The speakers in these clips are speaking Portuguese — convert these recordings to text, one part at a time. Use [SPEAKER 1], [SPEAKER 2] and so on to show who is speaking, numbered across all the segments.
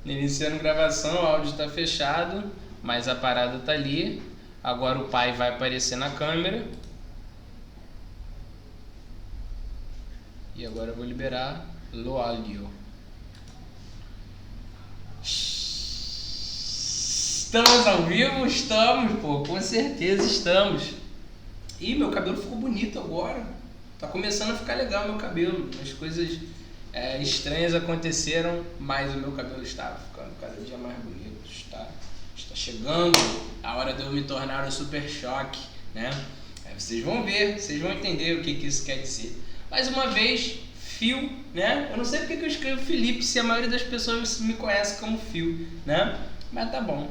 [SPEAKER 1] Iniciando gravação, o áudio tá fechado, mas a parada tá ali. Agora o pai vai aparecer na câmera. E agora eu vou liberar o áudio. Estamos ao vivo? Estamos, pô, com certeza estamos. Ih, meu cabelo ficou bonito agora. Tá começando a ficar legal meu cabelo. As coisas estranhas aconteceram, mas o meu cabelo está ficando cada dia mais bonito. Está chegando a hora de eu me tornar um super choque, né? Aí vocês vão ver, vocês vão entender o que isso quer dizer. Mais uma vez, Fio, né? Eu não sei porque que eu escrevo Felipe, se a maioria das pessoas me conhece como Fio, né? Mas tá bom.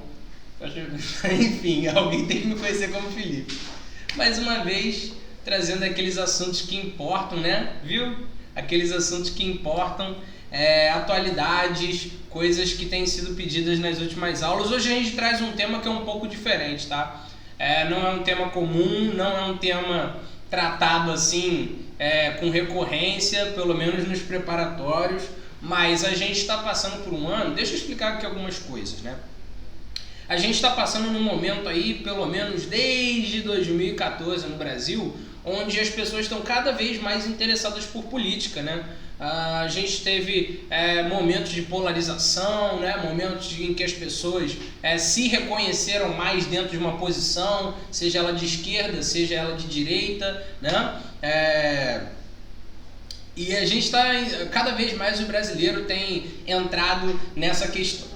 [SPEAKER 1] Enfim, alguém tem que me conhecer como Felipe. Mais uma vez, trazendo aqueles assuntos que importam, né? Viu? Aqueles assuntos que importam, atualidades, coisas que têm sido pedidas nas últimas aulas. Hoje a gente traz um tema que é um pouco diferente, tá? Não é um tema comum, não é um tema tratado assim, com recorrência, pelo menos nos preparatórios, mas a gente está passando por um ano. Deixa eu explicar aqui algumas coisas, né? A gente está passando num momento aí, pelo menos desde 2014 no Brasil, onde as pessoas estão cada vez mais interessadas por política, né? A gente teve momentos de polarização, né? Momentos em que as pessoas se reconheceram mais dentro de uma posição, seja ela de esquerda, seja ela de direita, né? E a gente está, cada vez mais o brasileiro tem entrado nessa questão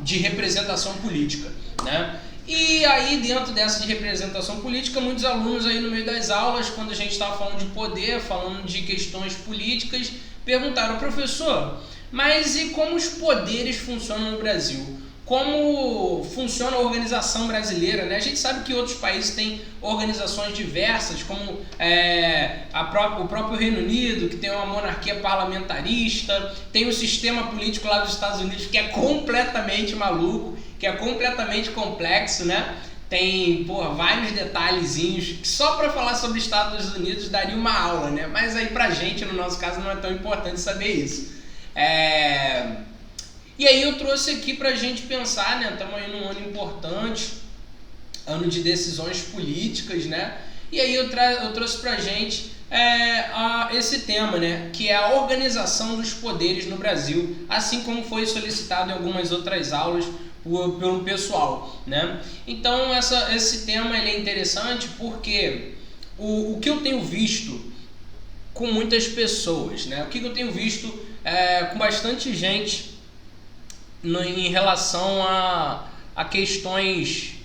[SPEAKER 1] de representação política, né? E aí, dentro dessa de representação política, muitos alunos aí no meio das aulas, quando a gente estava falando de poder, falando de questões políticas, perguntaram: professor, mas e como os poderes funcionam no Brasil? Como funciona a organização brasileira, né? A gente sabe que outros países têm organizações diversas, como o próprio Reino Unido, que tem uma monarquia parlamentarista, tem o sistema político lá dos Estados Unidos, que é completamente maluco, que é completamente complexo, né? Tem, vários detalhezinhos que só para falar sobre os Estados Unidos daria uma aula, né? Mas aí pra gente, no nosso caso, não é tão importante saber isso. E aí eu trouxe aqui pra gente pensar, né? Estamos aí num ano importante, ano de decisões políticas, né? E aí eu trouxe pra gente esse tema, né? Que é a organização dos poderes no Brasil, assim como foi solicitado em algumas outras aulas pelo pessoal, né? Então esse tema ele é interessante porque o que eu tenho visto com muitas pessoas, né? O que eu tenho visto com bastante gente em relação a questões.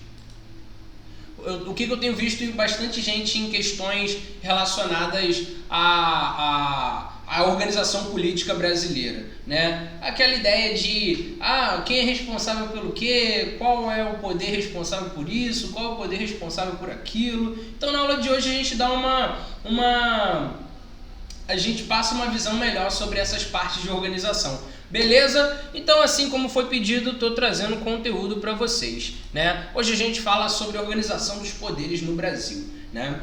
[SPEAKER 1] O que eu tenho visto em bastante gente em questões relacionadas à organização política brasileira, né? Aquela ideia de quem é responsável pelo quê, qual é o poder responsável por isso, qual é o poder responsável por aquilo. Então na aula de hoje a gente dá a gente passa uma visão melhor sobre essas partes de organização. Beleza? Então, assim como foi pedido, estou trazendo conteúdo para vocês, né? Hoje a gente fala sobre a organização dos poderes no Brasil, né?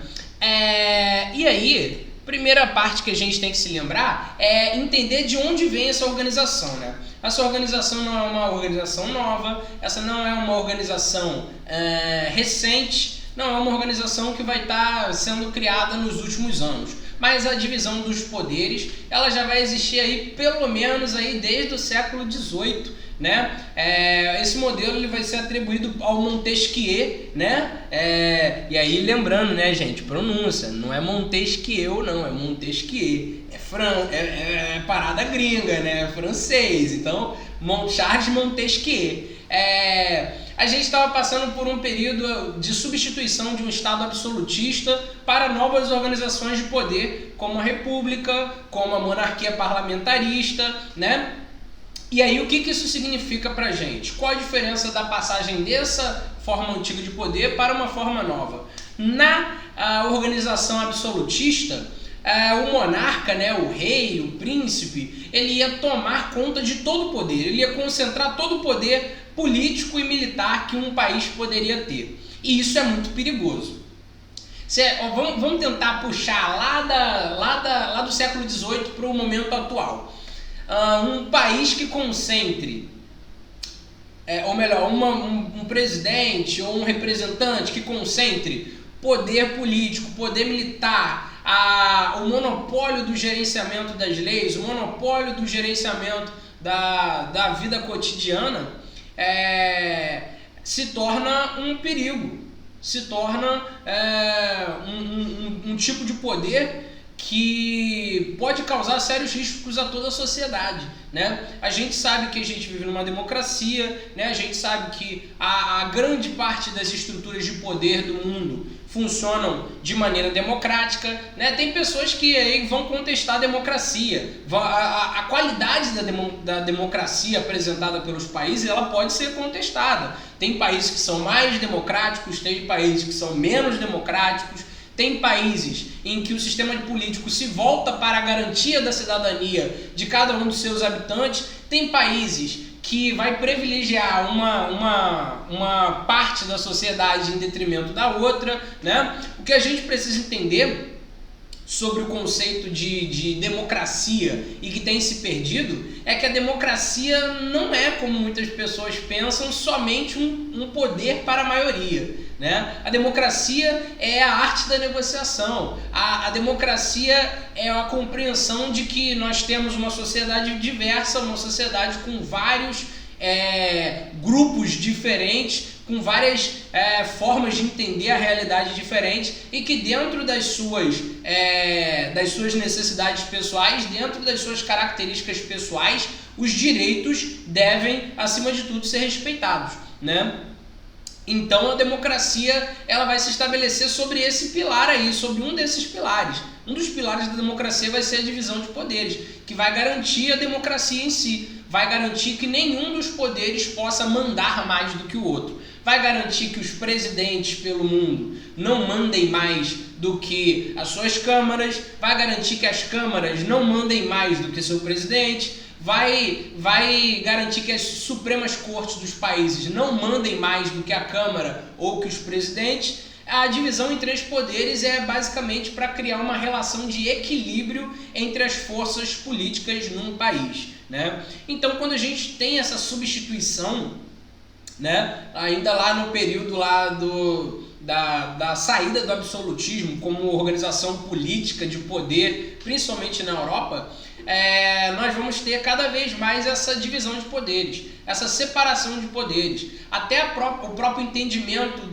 [SPEAKER 1] E aí, primeira parte que a gente tem que se lembrar é entender de onde vem essa organização, né? Essa organização não é uma organização nova, essa não é uma organização recente, não é uma organização que vai estar sendo criada nos últimos anos. Mas a divisão dos poderes, ela já vai existir aí pelo menos aí desde o século XVIII, né? Esse modelo ele vai ser atribuído ao Montesquieu, né? E aí lembrando, né, gente, pronúncia, não é Montesquieu não, é Montesquieu, é parada gringa, né? É francês, então Charles Montesquieu. A gente estava passando por um período de substituição de um Estado absolutista para novas organizações de poder, como a República, como a monarquia parlamentarista, né? E aí o que isso significa para a gente? Qual a diferença da passagem dessa forma antiga de poder para uma forma nova? Na organização absolutista, o monarca, né, o rei, o príncipe, ele ia tomar conta de todo o poder, ele ia concentrar todo o poder político e militar que um país poderia ter. E isso é muito perigoso. Vamos tentar puxar lá do século XVIII para o momento atual. Um país que concentre ou melhor, um presidente ou um representante que concentre poder político, poder militar, o monopólio do gerenciamento das leis, o monopólio do gerenciamento da vida cotidiana, se torna um perigo, se torna um tipo de poder que pode causar sérios riscos a toda a sociedade, né? A gente sabe que a gente vive numa democracia, né? A gente sabe que a grande parte das estruturas de poder do mundo funcionam de maneira democrática, né? Tem pessoas que aí vão contestar a democracia, a qualidade da democracia apresentada pelos países, ela pode ser contestada. Tem países que são mais democráticos, tem países que são menos democráticos. Tem países em que o sistema político se volta para a garantia da cidadania de cada um dos seus habitantes. Tem países que vai privilegiar uma parte da sociedade em detrimento da outra, né? O que a gente precisa entender sobre o conceito de democracia e que tem se perdido é que a democracia não é, como muitas pessoas pensam, somente um poder para a maioria, né? A democracia é a arte da negociação, a democracia é a compreensão de que nós temos uma sociedade diversa, uma sociedade com vários grupos diferentes, com várias formas de entender a realidade diferente e que dentro das suas necessidades pessoais, dentro das suas características pessoais, os direitos devem, acima de tudo, ser respeitados, né? Então a democracia ela vai se estabelecer sobre esse pilar aí, sobre um desses pilares. Um dos pilares da democracia vai ser a divisão de poderes, que vai garantir a democracia em si, vai garantir que nenhum dos poderes possa mandar mais do que o outro, vai garantir que os presidentes pelo mundo não mandem mais do que as suas câmaras, vai garantir que as câmaras não mandem mais do que seu presidente, vai garantir que as supremas cortes dos países não mandem mais do que a Câmara ou que os presidentes. A divisão em três poderes é basicamente para criar uma relação de equilíbrio entre as forças políticas num país, né? Então, quando a gente tem essa substituição, né, ainda lá no período lá da saída do absolutismo como organização política de poder, principalmente na Europa, nós vamos ter cada vez mais essa divisão de poderes, essa separação de poderes, até o próprio entendimento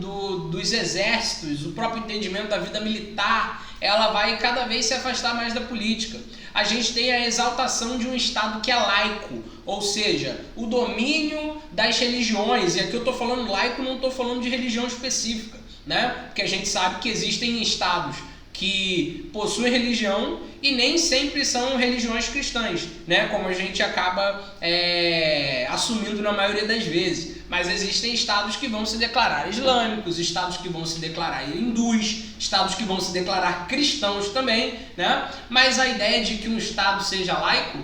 [SPEAKER 1] dos exércitos, o próprio entendimento da vida militar, ela vai cada vez se afastar mais da política. A gente tem a exaltação de um Estado que é laico, ou seja, o domínio das religiões, e aqui eu estou falando laico, não estou falando de religião específica, né? Porque a gente sabe que existem estados que possuem religião e nem sempre são religiões cristãs, né? Como a gente acaba assumindo na maioria das vezes. Mas existem estados que vão se declarar islâmicos, estados que vão se declarar hindus, estados que vão se declarar cristãos também, né? Mas a ideia de que um estado seja laico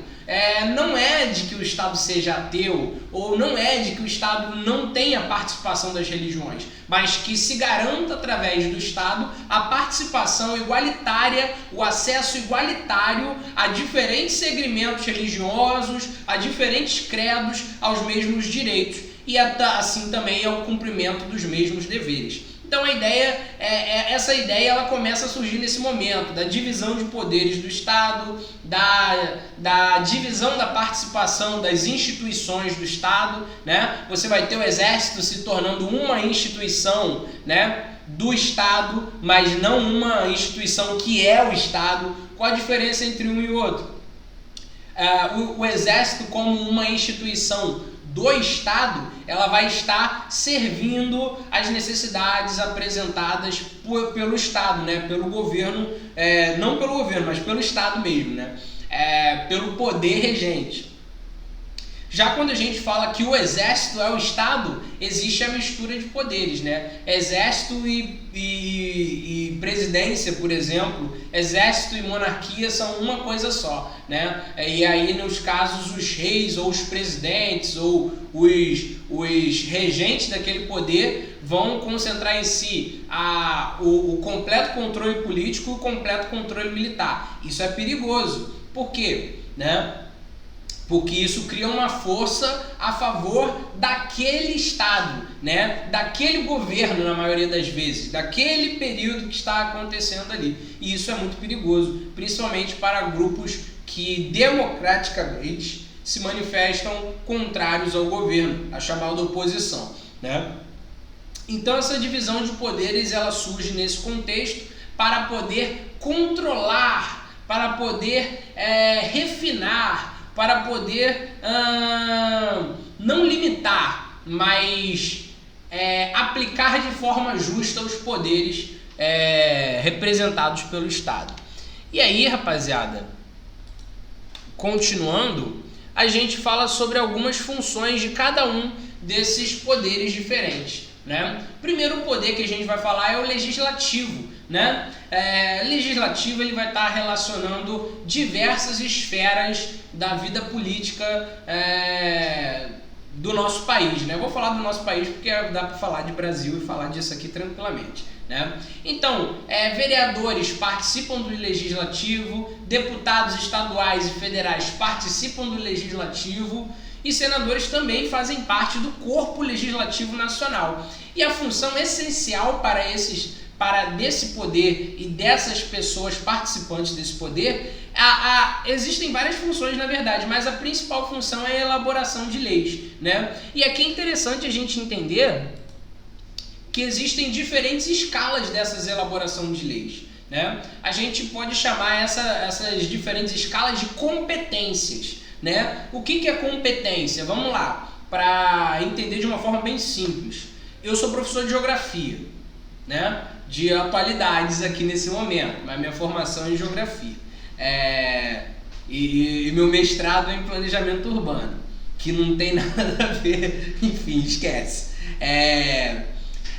[SPEAKER 1] não é de que o Estado seja ateu, ou não é de que o Estado não tenha participação das religiões, mas que se garanta através do Estado a participação igualitária, o acesso igualitário a diferentes segmentos religiosos, a diferentes credos, aos mesmos direitos e assim também ao cumprimento dos mesmos deveres. Então essa ideia ela começa a surgir nesse momento, da divisão de poderes do Estado, da divisão da participação das instituições do Estado, né? Você vai ter o Exército se tornando uma instituição, né, do Estado, mas não uma instituição que é o Estado. Qual a diferença entre um e o outro? O Exército como uma instituição do Estado, ela vai estar servindo às necessidades apresentadas pelo Estado, né? Pelo governo, não pelo governo, mas pelo Estado mesmo, né? Pelo poder regente. Já quando a gente fala que o Exército é o Estado, existe a mistura de poderes, né? Exército e presidência, por exemplo, exército e monarquia são uma coisa só, né? E aí, nos casos, os reis ou os presidentes ou os regentes daquele poder vão concentrar em si o completo controle político e o completo controle militar. Isso é perigoso. Por quê? Né? porque isso cria uma força a favor daquele estado, né? Daquele governo, na maioria das vezes, daquele período que está acontecendo ali. E isso é muito perigoso, principalmente para grupos que democraticamente se manifestam contrários ao governo, a chamada oposição, né? Então essa divisão de poderes ela surge nesse contexto para poder controlar, para poder refinar, para poder não limitar, mas aplicar de forma justa os poderes representados pelo Estado. E aí, rapaziada, continuando, a gente fala sobre algumas funções de cada um desses poderes diferentes, né? Primeiro poder que a gente vai falar é o legislativo, né? Legislativo ele vai estar relacionando diversas esferas da vida política do nosso país, né? Eu vou falar do nosso país porque dá para falar de Brasil e falar disso aqui tranquilamente, né? Então, vereadores participam do legislativo, deputados estaduais e federais participam do legislativo e senadores também fazem parte do corpo legislativo nacional. E a função essencial para desse poder e dessas pessoas participantes desse poder, existem várias funções na verdade, mas a principal função é a elaboração de leis, né? E aqui é interessante a gente entender que existem diferentes escalas dessas elaboração de leis, né? A gente pode chamar essas diferentes escalas de competências, né? O que é competência? Vamos lá, para entender de uma forma bem simples. Eu sou professor de geografia, né? De atualidades aqui nesse momento, mas minha formação é em geografia. E meu mestrado é em planejamento urbano, que não tem nada a ver, enfim, esquece.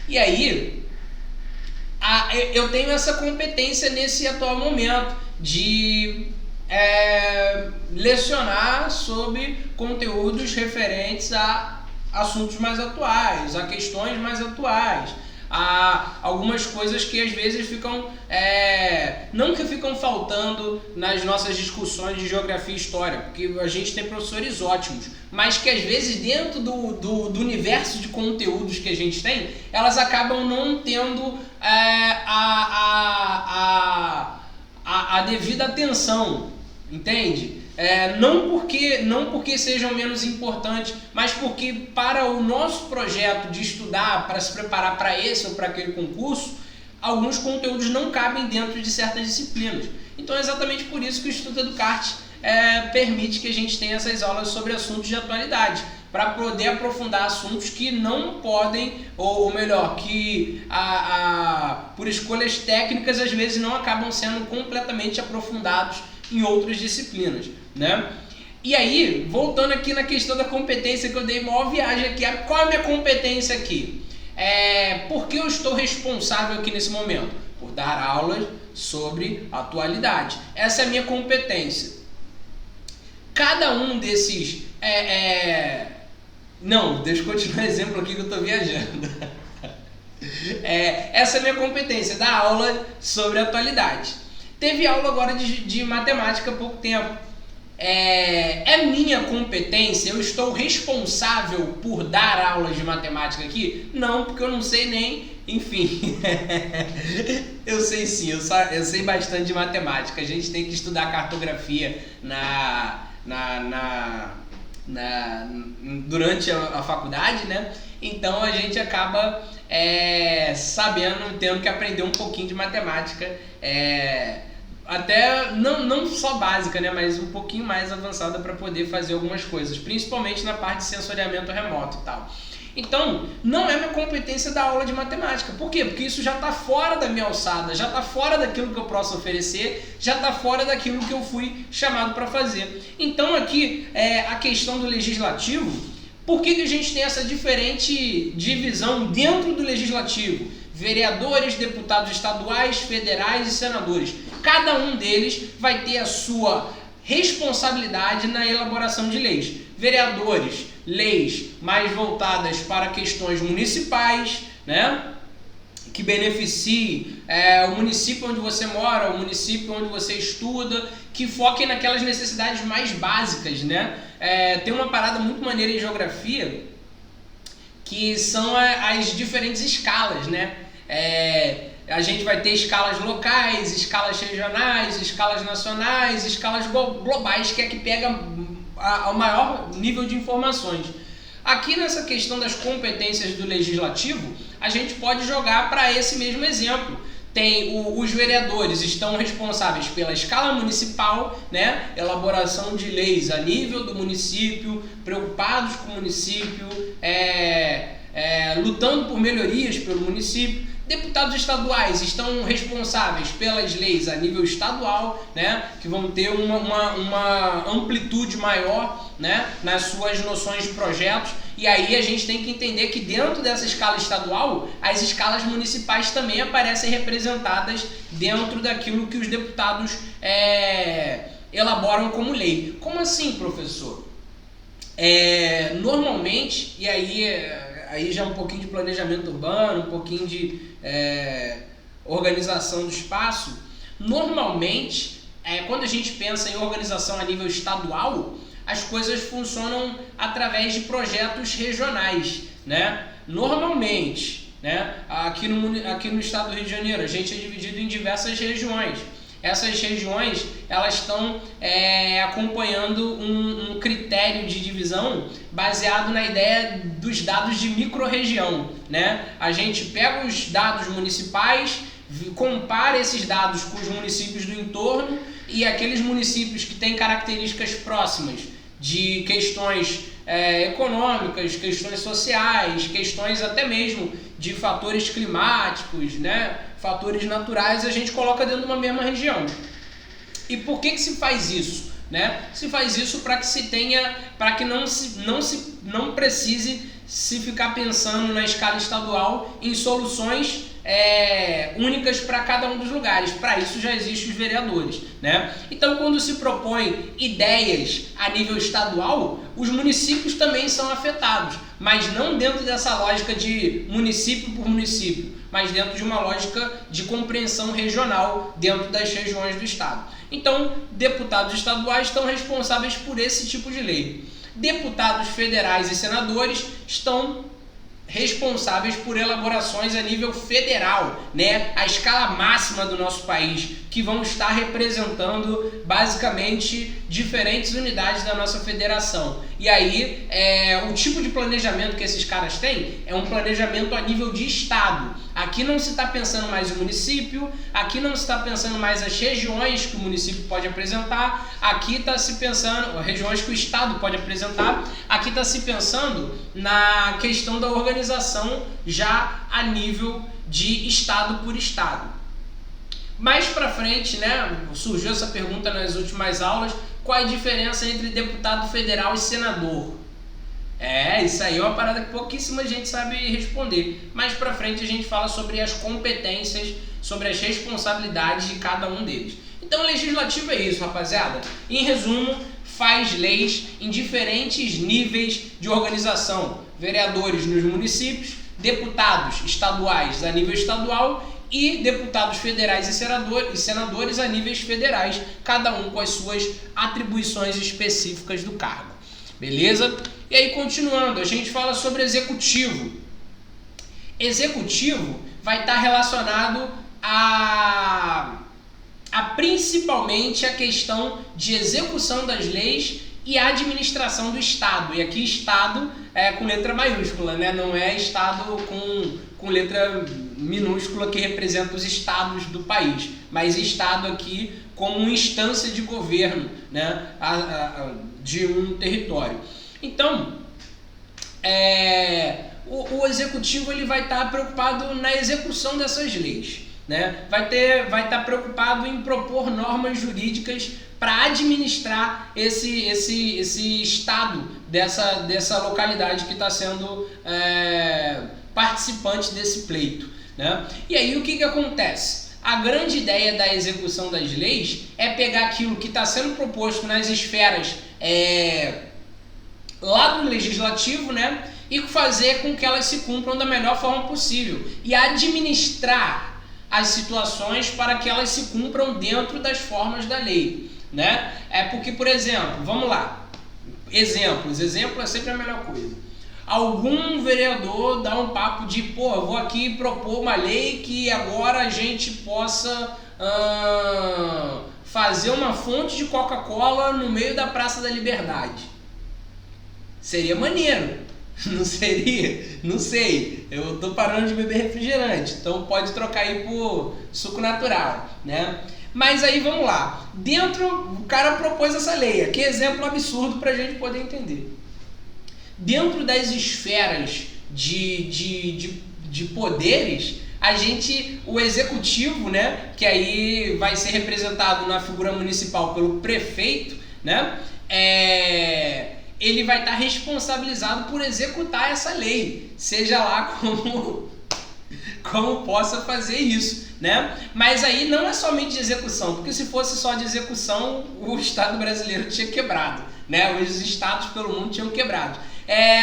[SPEAKER 1] E aí, eu tenho essa competência nesse atual momento de lecionar sobre conteúdos referentes a assuntos mais atuais, a questões mais atuais, a algumas coisas que às vezes ficam, não que ficam faltando nas nossas discussões de geografia e história, porque a gente tem professores ótimos, mas que às vezes dentro do universo de conteúdos que a gente tem, elas acabam não tendo a devida atenção, entende? Não porque sejam menos importantes, mas porque para o nosso projeto de estudar, para se preparar para esse ou para aquele concurso, alguns conteúdos não cabem dentro de certas disciplinas. Então é exatamente por isso que o Instituto Educarte permite que a gente tenha essas aulas sobre assuntos de atualidade, para poder aprofundar assuntos que não podem, ou melhor, que por escolhas técnicas às vezes não acabam sendo completamente aprofundados em outras disciplinas, né? E aí, voltando aqui na questão da competência, que eu dei maior viagem aqui, qual é a minha competência aqui? Por que eu estou responsável aqui nesse momento? Por dar aulas sobre atualidade. Essa é a minha competência. Cada um desses... Não, deixa eu continuar o exemplo aqui que eu estou viajando. Essa é a minha competência, dar aula sobre atualidade. Teve aula agora de matemática há pouco tempo. É minha competência? Eu estou responsável por dar aulas de matemática aqui? Não, porque eu não sei nem... Enfim, eu sei sim, eu sei bastante de matemática. A gente tem que estudar cartografia durante a faculdade, né? Então a gente acaba sabendo, tendo que aprender um pouquinho de matemática, até não só básica, né, mas um pouquinho mais avançada para poder fazer algumas coisas, principalmente na parte de sensoriamento remoto e tal. Então, não é minha competência da aula de matemática. Por quê? Porque isso já está fora da minha alçada, já está fora daquilo que eu posso oferecer, já está fora daquilo que eu fui chamado para fazer. Então aqui, a questão do legislativo, por que a gente tem essa diferente divisão dentro do legislativo? Vereadores, deputados estaduais, federais e senadores. Cada um deles vai ter a sua responsabilidade na elaboração de leis. Vereadores, leis mais voltadas para questões municipais, né? Que beneficiem o município onde você mora, o município onde você estuda, que foquem naquelas necessidades mais básicas, né? Tem uma parada muito maneira em geografia, que são as diferentes escalas, né? A gente vai ter escalas locais, escalas regionais, escalas nacionais, escalas globais, que é que pega ao maior nível de informações. Aqui nessa questão das competências do legislativo, a gente pode jogar para esse mesmo exemplo. Os vereadores estão responsáveis pela escala municipal, né? Elaboração de leis a nível do município, preocupados com o município, lutando por melhorias pelo município. Deputados estaduais estão responsáveis pelas leis a nível estadual, né, que vão ter uma amplitude maior, né, nas suas noções de projetos. E aí a gente tem que entender que dentro dessa escala estadual, as escalas municipais também aparecem representadas dentro daquilo que os deputados elaboram como lei. Como assim, professor? Normalmente, e aí já um pouquinho de planejamento urbano, um pouquinho de organização do espaço. Normalmente, quando a gente pensa em organização a nível estadual, as coisas funcionam através de projetos regionais, né? Normalmente, né? Aqui no estado do Rio de Janeiro, a gente é dividido em diversas regiões. Essas regiões, elas estão acompanhando um critério de divisão baseado na ideia dos dados de microrregião, né? A gente pega os dados municipais, compara esses dados com os municípios do entorno e aqueles municípios que têm características próximas de questões econômicas, questões sociais, questões até mesmo de fatores climáticos, né? Fatores naturais, a gente coloca dentro de uma mesma região. E por que se faz isso? Né? Se faz isso para que se tenha, para que não precise se ficar pensando na escala estadual em soluções únicas para cada um dos lugares. Para isso já existem os vereadores, né? Então, quando se propõe ideias a nível estadual, os municípios também são afetados, mas não dentro dessa lógica de município por município, mas dentro de uma lógica de compreensão regional dentro das regiões do estado. Então, deputados estaduais estão responsáveis por esse tipo de lei. Deputados federais e senadores estão responsáveis por elaborações a nível federal, né? A escala máxima do nosso país, que vão estar representando basicamente diferentes unidades da nossa federação. E aí, o tipo de planejamento que esses caras têm é um planejamento a nível de estado. Aqui não se está pensando mais o município, aqui não se está pensando mais as regiões que o município pode apresentar, aqui está se pensando, regiões que o estado pode apresentar, aqui está se pensando na questão da organização já a nível de estado por estado. Mais para frente, né, surgiu essa pergunta nas últimas aulas, qual a diferença entre deputado federal e senador? Isso aí é uma parada que pouquíssima gente sabe responder. Mais pra frente a gente fala sobre as competências, sobre as responsabilidades de cada um deles. Então o legislativo é isso, rapaziada. Em resumo, faz leis em diferentes níveis de organização. Vereadores nos municípios, deputados estaduais a nível estadual e deputados federais e senadores a níveis federais, cada um com as suas atribuições específicas do cargo. Beleza? E aí, continuando, a gente fala sobre executivo. Executivo vai estar relacionado a principalmente a questão de execução das leis e a administração do Estado. E aqui Estado é com letra maiúscula, né? Não é Estado com letra minúscula que representa os estados do país, mas Estado aqui como uma instância de governo, né? De um território. Então, o executivo ele vai estar preocupado na execução dessas leis, né? Vai estar preocupado em propor normas jurídicas para administrar esse estado dessa localidade que está sendo participante desse pleito, né? E aí o que acontece? A grande ideia da execução das leis é pegar aquilo que está sendo proposto nas esferas lá do legislativo, né, e fazer com que elas se cumpram da melhor forma possível e administrar as situações para que elas se cumpram dentro das formas da lei. né? É porque, por exemplo, vamos lá, exemplo é sempre a melhor coisa. Algum vereador dá um papo de, pô, eu vou aqui propor uma lei que agora a gente possa fazer uma fonte de Coca-Cola no meio da Praça da Liberdade. Seria maneiro, não seria? Não sei, eu tô parando de beber refrigerante, então pode trocar aí por suco natural, né? Mas aí vamos lá, o cara propôs essa lei, que exemplo absurdo pra gente poder entender. Dentro das esferas de poderes, o executivo, né, que aí vai ser representado na figura municipal pelo prefeito, né, ele vai estar responsabilizado por executar essa lei, seja lá como possa fazer isso, né? Mas aí não é somente de execução, porque se fosse só de execução, o Estado brasileiro tinha quebrado, né? Os estados pelo mundo tinham quebrado.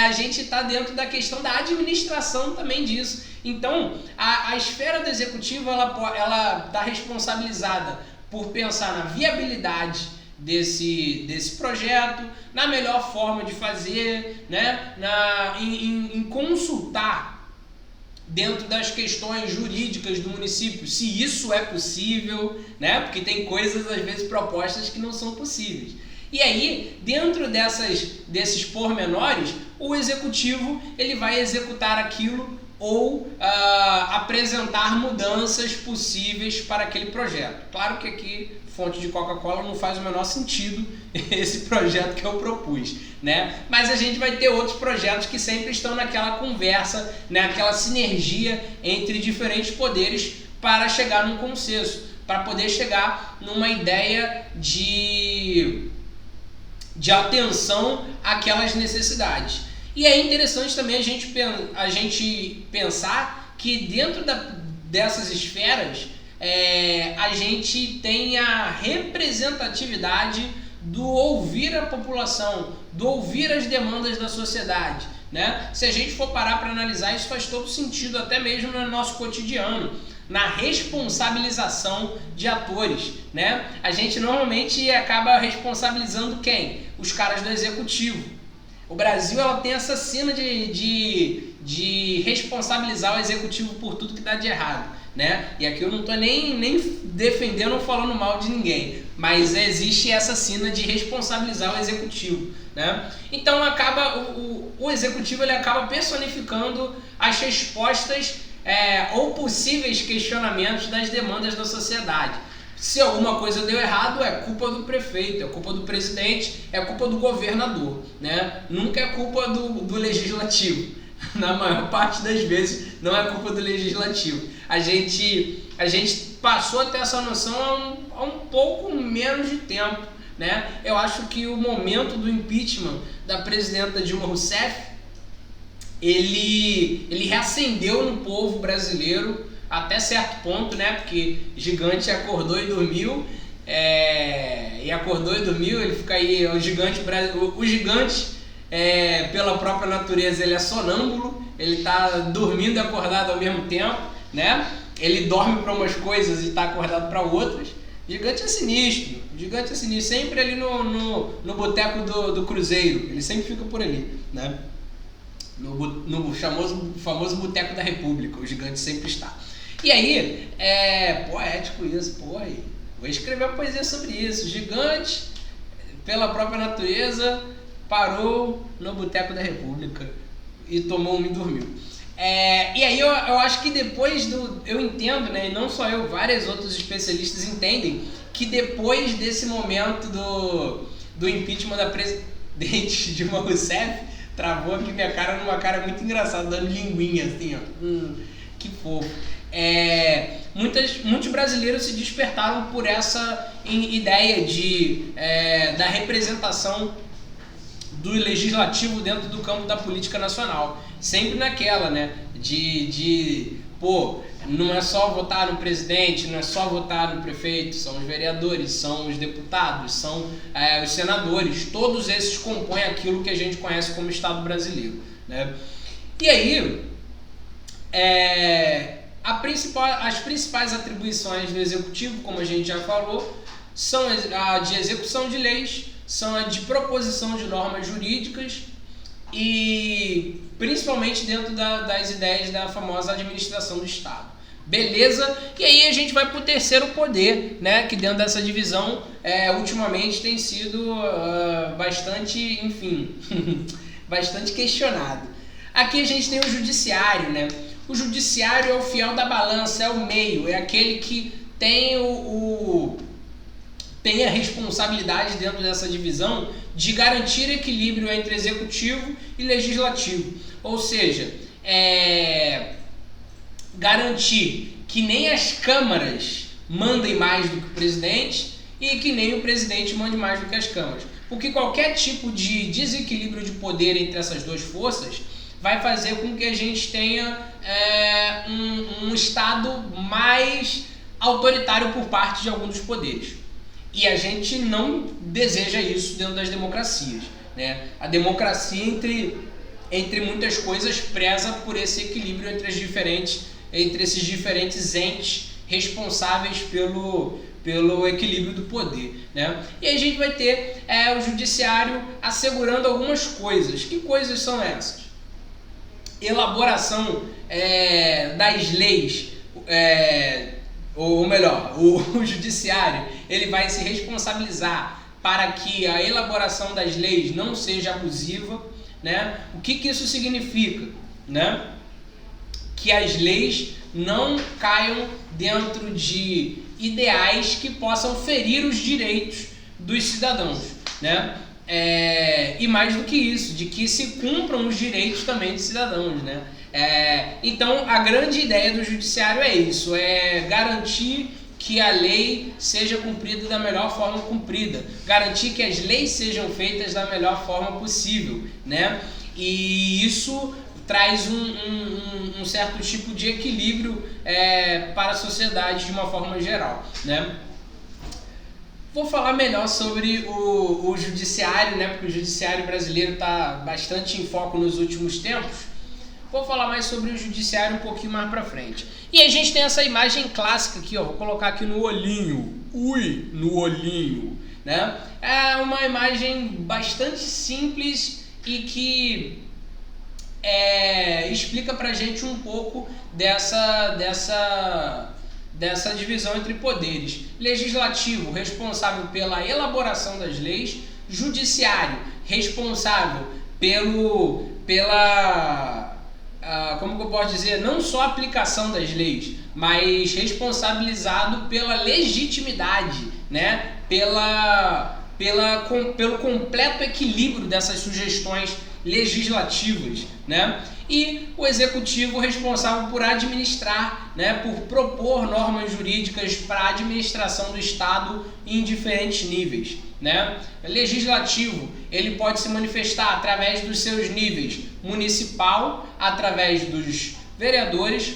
[SPEAKER 1] A gente está dentro da questão da administração também disso. Então, a esfera do executivo, ela está responsabilizada por pensar na viabilidade desse projeto, na melhor forma de fazer, né? em consultar dentro das questões jurídicas do município, se isso é possível, né? Porque tem coisas, às vezes, propostas que não são possíveis. E aí, dentro desses pormenores, o executivo ele vai executar aquilo ou apresentar mudanças possíveis para aquele projeto. Claro que aqui, fonte de Coca-Cola, não faz o menor sentido esse projeto que eu propus, né? Mas a gente vai ter outros projetos que sempre estão naquela conversa, né? Aquela sinergia entre diferentes poderes para chegar num consenso, para poder chegar numa ideia de atenção àquelas necessidades. E é interessante também a gente pensar que dentro dessas esferas a gente tem a representatividade do ouvir a população, do ouvir as demandas da sociedade, né? Se a gente for parar para analisar, isso faz todo sentido, até mesmo no nosso cotidiano, na responsabilização de atores, né? A gente normalmente acaba responsabilizando quem? Os caras do executivo. O Brasil ela tem essa cena de responsabilizar o executivo por tudo que dá de errado, né? E aqui eu não estou nem defendendo ou falando mal de ninguém, mas existe essa cena de responsabilizar o executivo, né? Então o executivo ele acaba personificando as respostas ou possíveis questionamentos das demandas da sociedade. Se alguma coisa deu errado, é culpa do prefeito, é culpa do presidente, é culpa do governador, né? Nunca é culpa do legislativo. Na maior parte das vezes não é culpa do legislativo. A gente passou a ter essa noção há um pouco menos de tempo, né? Eu acho que o momento do impeachment da presidenta Dilma Rousseff ele reacendeu no povo brasileiro até certo ponto, né? Porque gigante acordou e dormiu, ele fica aí, o gigante, pela própria natureza, ele é sonâmbulo, ele está dormindo e acordado ao mesmo tempo, né? Ele dorme para umas coisas e está acordado para outras. Gigante é sinistro, sempre ali no boteco do Cruzeiro, ele sempre fica por ali, né? No famoso boteco da República, o gigante sempre está. E aí, poético isso, vou escrever uma poesia sobre isso. O gigante, pela própria natureza, parou no boteco da República e tomou uma e dormiu. E aí eu acho que depois eu entendo, né, e não só eu, vários outros especialistas entendem que depois desse momento do impeachment da presidente Dilma Rousseff, travou aqui minha cara numa cara muito engraçada, dando linguinha assim, ó. Que fofo. Muitos brasileiros se despertaram por essa ideia da representação do legislativo dentro do campo da política nacional. Sempre naquela, né? Não é só votar no presidente, não é só votar no prefeito, são os vereadores, são os deputados, são os senadores, todos esses compõem aquilo que a gente conhece como Estado brasileiro, né? E aí, as principais atribuições do executivo, como a gente já falou, são a de execução de leis, são a de proposição de normas jurídicas e principalmente dentro das ideias da famosa administração do Estado. Beleza? E aí a gente vai para o terceiro poder, né? Que dentro dessa divisão ultimamente tem sido bastante, enfim, bastante questionado. Aqui a gente tem o judiciário, né? O judiciário é o fiel da balança, é o meio, é aquele que tem tem a responsabilidade dentro dessa divisão de garantir equilíbrio entre executivo e legislativo. Ou seja, garantir que nem as câmaras mandem mais do que o presidente e que nem o presidente mande mais do que as câmaras. Porque qualquer tipo de desequilíbrio de poder entre essas duas forças vai fazer com que a gente tenha um Estado mais autoritário por parte de alguns dos poderes. E a gente não deseja isso dentro das democracias, né? A democracia, entre muitas coisas, preza por esse equilíbrio entre esses diferentes entes responsáveis pelo equilíbrio do poder, né? E aí a gente vai ter o judiciário assegurando algumas coisas. Que coisas são essas? Elaboração das leis, ou melhor, o judiciário ele vai se responsabilizar para que a elaboração das leis não seja abusiva, né? O que isso significa, né? Que as leis não caiam dentro de ideais que possam ferir os direitos dos cidadãos, né? E mais do que isso, de que se cumpram os direitos também dos cidadãos, né? Então a grande ideia do judiciário é isso, garantir que a lei seja cumprida da melhor forma cumprida, garantir que as leis sejam feitas da melhor forma possível, né? E isso traz um certo tipo de equilíbrio para a sociedade de uma forma geral, né? Vou falar melhor sobre o judiciário, né? Porque o judiciário brasileiro está bastante em foco nos últimos tempos. Vou falar mais sobre o judiciário um pouquinho mais pra frente. E a gente tem essa imagem clássica aqui, ó. Vou colocar aqui no olhinho. No olhinho, né? É uma imagem bastante simples e que explica pra gente um pouco dessa divisão entre poderes. Legislativo, responsável pela elaboração das leis. Judiciário, responsável como que eu posso dizer, não só a aplicação das leis, mas responsabilizado pela legitimidade, né? Pelo completo equilíbrio dessas sugestões legislativas, né? E o executivo responsável por administrar, né? Por propor normas jurídicas para a administração do Estado em diferentes níveis, né? Legislativo, ele pode se manifestar através dos seus níveis municipal, através dos vereadores,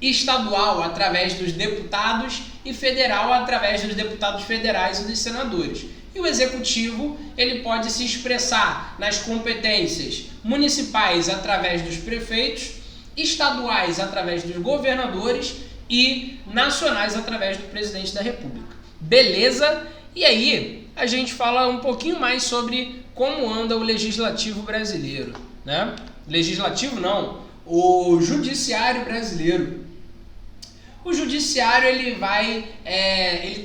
[SPEAKER 1] estadual, através dos deputados e federal, através dos deputados federais e dos senadores. E o executivo, ele pode se expressar nas competências municipais através dos prefeitos, estaduais através dos governadores e nacionais através do presidente da República. Beleza? E aí, a gente fala um pouquinho mais sobre como anda o legislativo brasileiro, né? Legislativo não, o judiciário brasileiro. O judiciário ele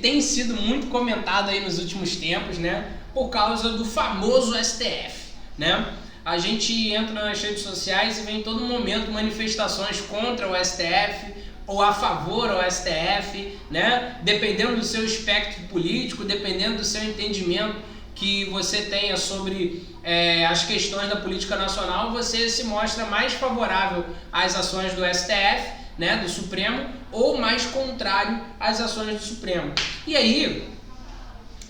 [SPEAKER 1] tem sido muito comentado aí nos últimos tempos, né? Por causa do famoso STF, né? A gente entra nas redes sociais e vê em todo momento manifestações contra o STF ou a favor ao STF, né? Dependendo do seu espectro político, dependendo do seu entendimento que você tenha sobre as questões da política nacional, você se mostra mais favorável às ações do STF, né, do Supremo, ou mais contrário às ações do Supremo. E aí,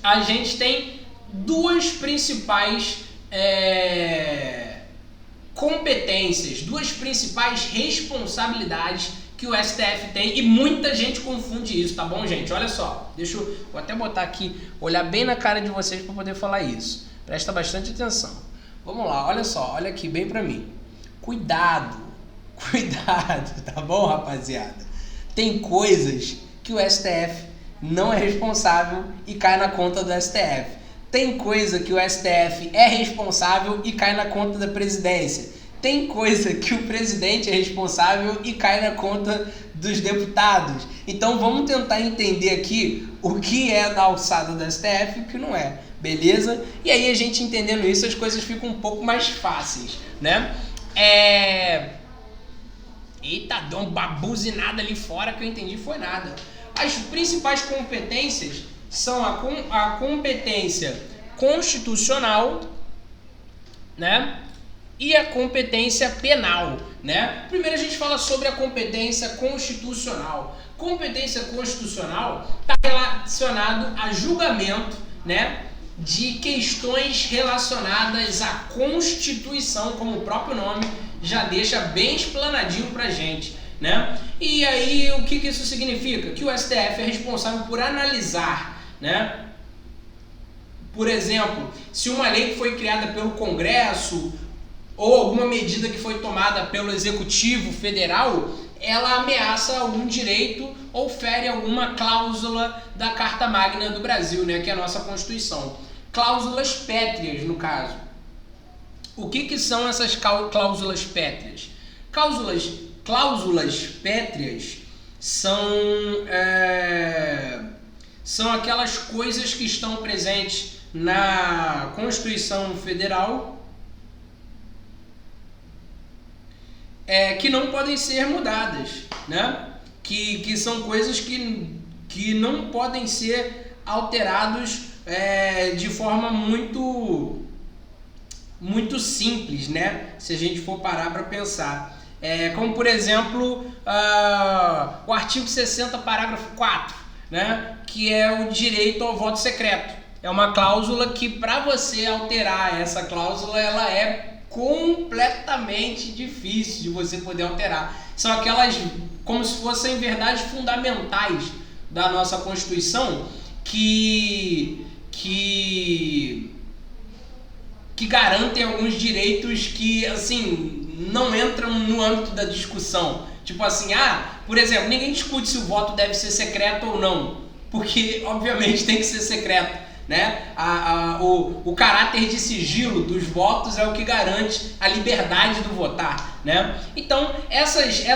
[SPEAKER 1] a gente tem duas principais competências, duas principais responsabilidades que o STF tem, e muita gente confunde isso, tá bom, gente? Olha só, vou até botar aqui, olhar bem na cara de vocês para poder falar isso. Presta bastante atenção. Vamos lá, olha só, olha aqui bem para mim. Cuidado, tá bom, rapaziada? Tem coisas que o STF não é responsável e cai na conta do STF. Tem coisa que o STF é responsável e cai na conta da presidência. Tem coisa que o presidente é responsável e cai na conta dos deputados. Então vamos tentar entender aqui o que é da alçada do STF e o que não é, beleza? E aí a gente entendendo isso, as coisas ficam um pouco mais fáceis, né? Eita, deu uma buzinada ali fora que eu entendi foi nada. As principais competências são a competência constitucional, né? E a competência penal, né? Primeiro a gente fala sobre a competência constitucional. Competência constitucional está relacionado a julgamento, né, de questões relacionadas à Constituição, como o próprio nome já deixa bem explanadinho pra gente, né? E aí o que isso significa? Que o STF é responsável por analisar, né? Por exemplo, se uma lei que foi criada pelo Congresso ou alguma medida que foi tomada pelo Executivo Federal, ela ameaça algum direito ou fere alguma cláusula da Carta Magna do Brasil, né, que é a nossa Constituição. Cláusulas pétreas, no caso. O que são essas cláusulas pétreas? Cláusulas pétreas são aquelas coisas que estão presentes na Constituição Federal que não podem ser mudadas, né? Que são coisas que não podem ser alterados de forma muito simples, né? Se a gente for parar para pensar. Como, por exemplo, o artigo 60, parágrafo 4, né? Que é o direito ao voto secreto. É uma cláusula que, para você alterar essa cláusula, ela é completamente difícil de você poder alterar. São aquelas como se fossem verdades fundamentais da nossa Constituição que garantem alguns direitos que, assim, não entram no âmbito da discussão. Tipo assim, por exemplo, ninguém discute se o voto deve ser secreto ou não, porque obviamente tem que ser secreto, né? O caráter de sigilo dos votos é o que garante a liberdade do votar, né? Então essas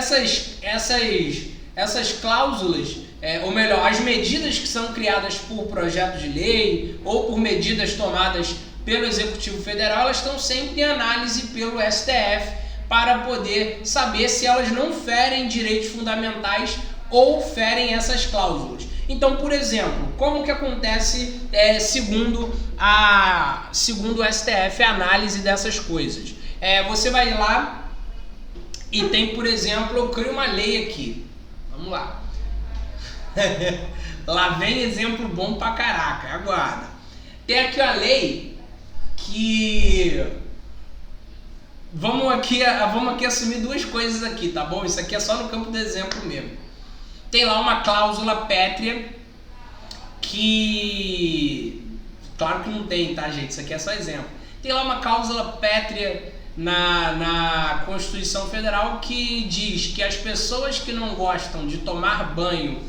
[SPEAKER 1] cláusulas, ou melhor, as medidas que são criadas por projeto de lei ou por medidas tomadas pelo Executivo Federal, elas estão sempre em análise pelo STF para poder saber se elas não ferem direitos fundamentais ou ferem essas cláusulas. Então, por exemplo, como que acontece segundo o STF a análise dessas coisas? Você vai lá e tem, por exemplo, eu crio uma lei aqui. Vamos lá. Lá vem exemplo bom pra caraca, aguarda. Tem aqui a lei que... Vamos aqui assumir duas coisas aqui, tá bom? Isso aqui é só no campo do exemplo mesmo. Tem lá uma cláusula pétrea que... Claro que não tem, tá, gente? Isso aqui é só exemplo. Tem lá uma cláusula pétrea na Constituição Federal que diz que as pessoas que não gostam de tomar banho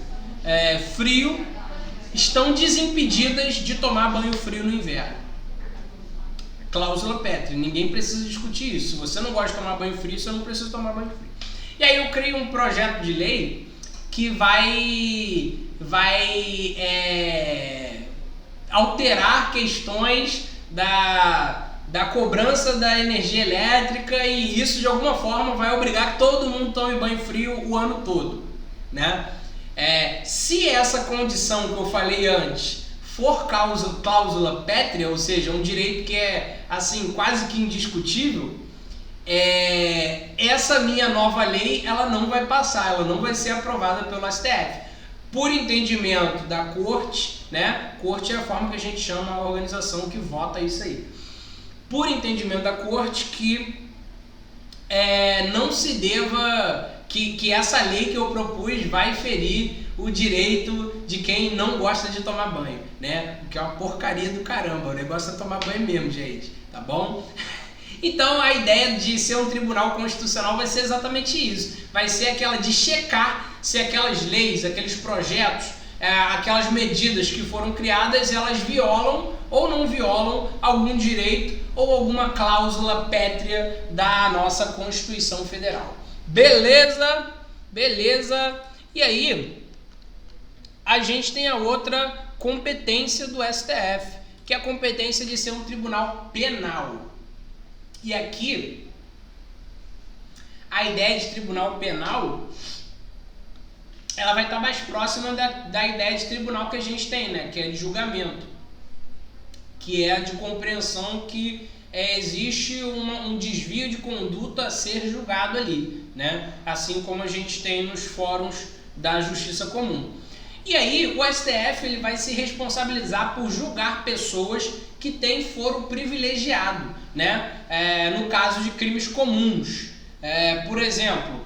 [SPEAKER 1] frio estão desimpedidas de tomar banho frio no inverno. Cláusula pétrea. Ninguém precisa discutir isso. Se você não gosta de tomar banho frio, você não precisa tomar banho frio. E aí eu crio um projeto de lei que vai alterar questões da cobrança da energia elétrica, e isso de alguma forma vai obrigar que todo mundo tome banho frio o ano todo, né? Se essa condição que eu falei antes for cláusula pétrea, ou seja, um direito que é assim quase que indiscutível, essa minha nova lei ela não vai passar, ela não vai ser aprovada pelo STF. Por entendimento da corte, né? Corte é a forma que a gente chama a organização que vota isso aí. Por entendimento da corte que não se deva, que essa lei que eu propus vai ferir o direito de quem não gosta de tomar banho, né? Que é uma porcaria do caramba, o negócio é tomar banho mesmo, gente, tá bom? Então a ideia de ser um tribunal constitucional vai ser exatamente isso, vai ser aquela de checar se aquelas leis, aqueles projetos aquelas medidas que foram criadas, elas violam ou não violam algum direito ou alguma cláusula pétrea da nossa Constituição Federal. Beleza? Beleza? E aí, a gente tem a outra competência do STF, que é a competência de ser um tribunal penal. E aqui, a ideia de tribunal penal, ela vai estar mais próxima da ideia de tribunal que a gente tem, né? Que é de julgamento, que é a de compreensão que existe um desvio de conduta a ser julgado ali, né? Assim como a gente tem nos fóruns da Justiça Comum. E aí o STF ele vai se responsabilizar por julgar pessoas que têm foro privilegiado, né? No caso de crimes comuns. Por exemplo,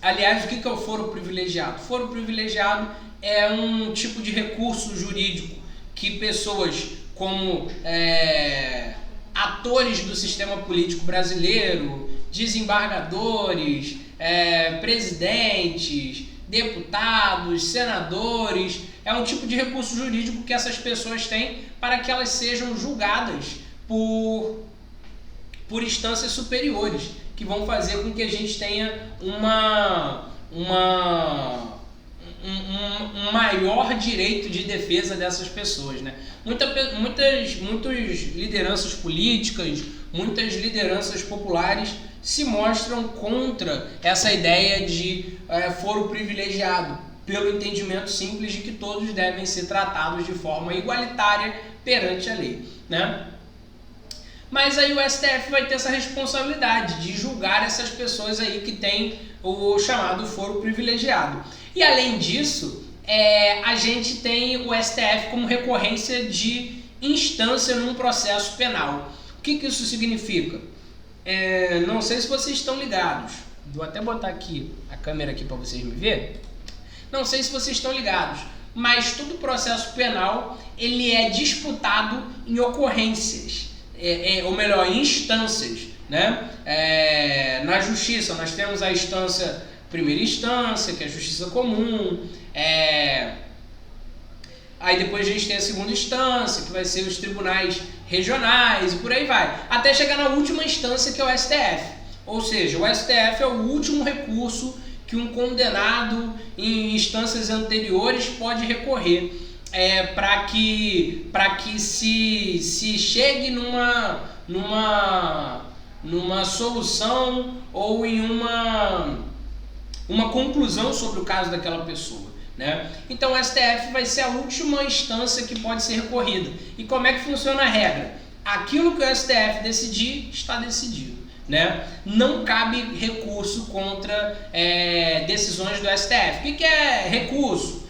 [SPEAKER 1] aliás, o que é o foro privilegiado? Foro privilegiado é um tipo de recurso jurídico que pessoas como atores do sistema político brasileiro, desembargadores, presidentes, deputados, senadores, é um tipo de recurso jurídico que essas pessoas têm para que elas sejam julgadas por instâncias superiores, que vão fazer com que a gente tenha um maior direito de defesa dessas pessoas, né? Muitas lideranças políticas, muitas lideranças populares se mostram contra essa ideia de foro privilegiado, pelo entendimento simples de que todos devem ser tratados de forma igualitária perante a lei, né? Mas aí o STF vai ter essa responsabilidade de julgar essas pessoas aí que têm o chamado foro privilegiado. E além disso, a gente tem o STF como recorrência de instância num processo penal. O que isso significa? Não sei se vocês estão ligados. Vou até botar aqui a câmera aqui para vocês me verem. Não sei se vocês estão ligados, mas todo processo penal ele é disputado em ocorrências, ou melhor, em instâncias, né? Na justiça nós temos a instância primeira instância, que é a justiça comum, aí depois a gente tem a segunda instância, que vai ser os tribunais regionais e por aí vai, até chegar na última instância, que é o STF. Ou seja, o STF é o último recurso que um condenado em instâncias anteriores pode recorrer, para que se chegue numa solução ou em uma conclusão sobre o caso daquela pessoa, né? Então o STF vai ser a última instância que pode ser recorrida. E como é que funciona a regra? Aquilo que o STF decidir, está decidido, né? Não cabe recurso contra decisões do STF. O que é recurso?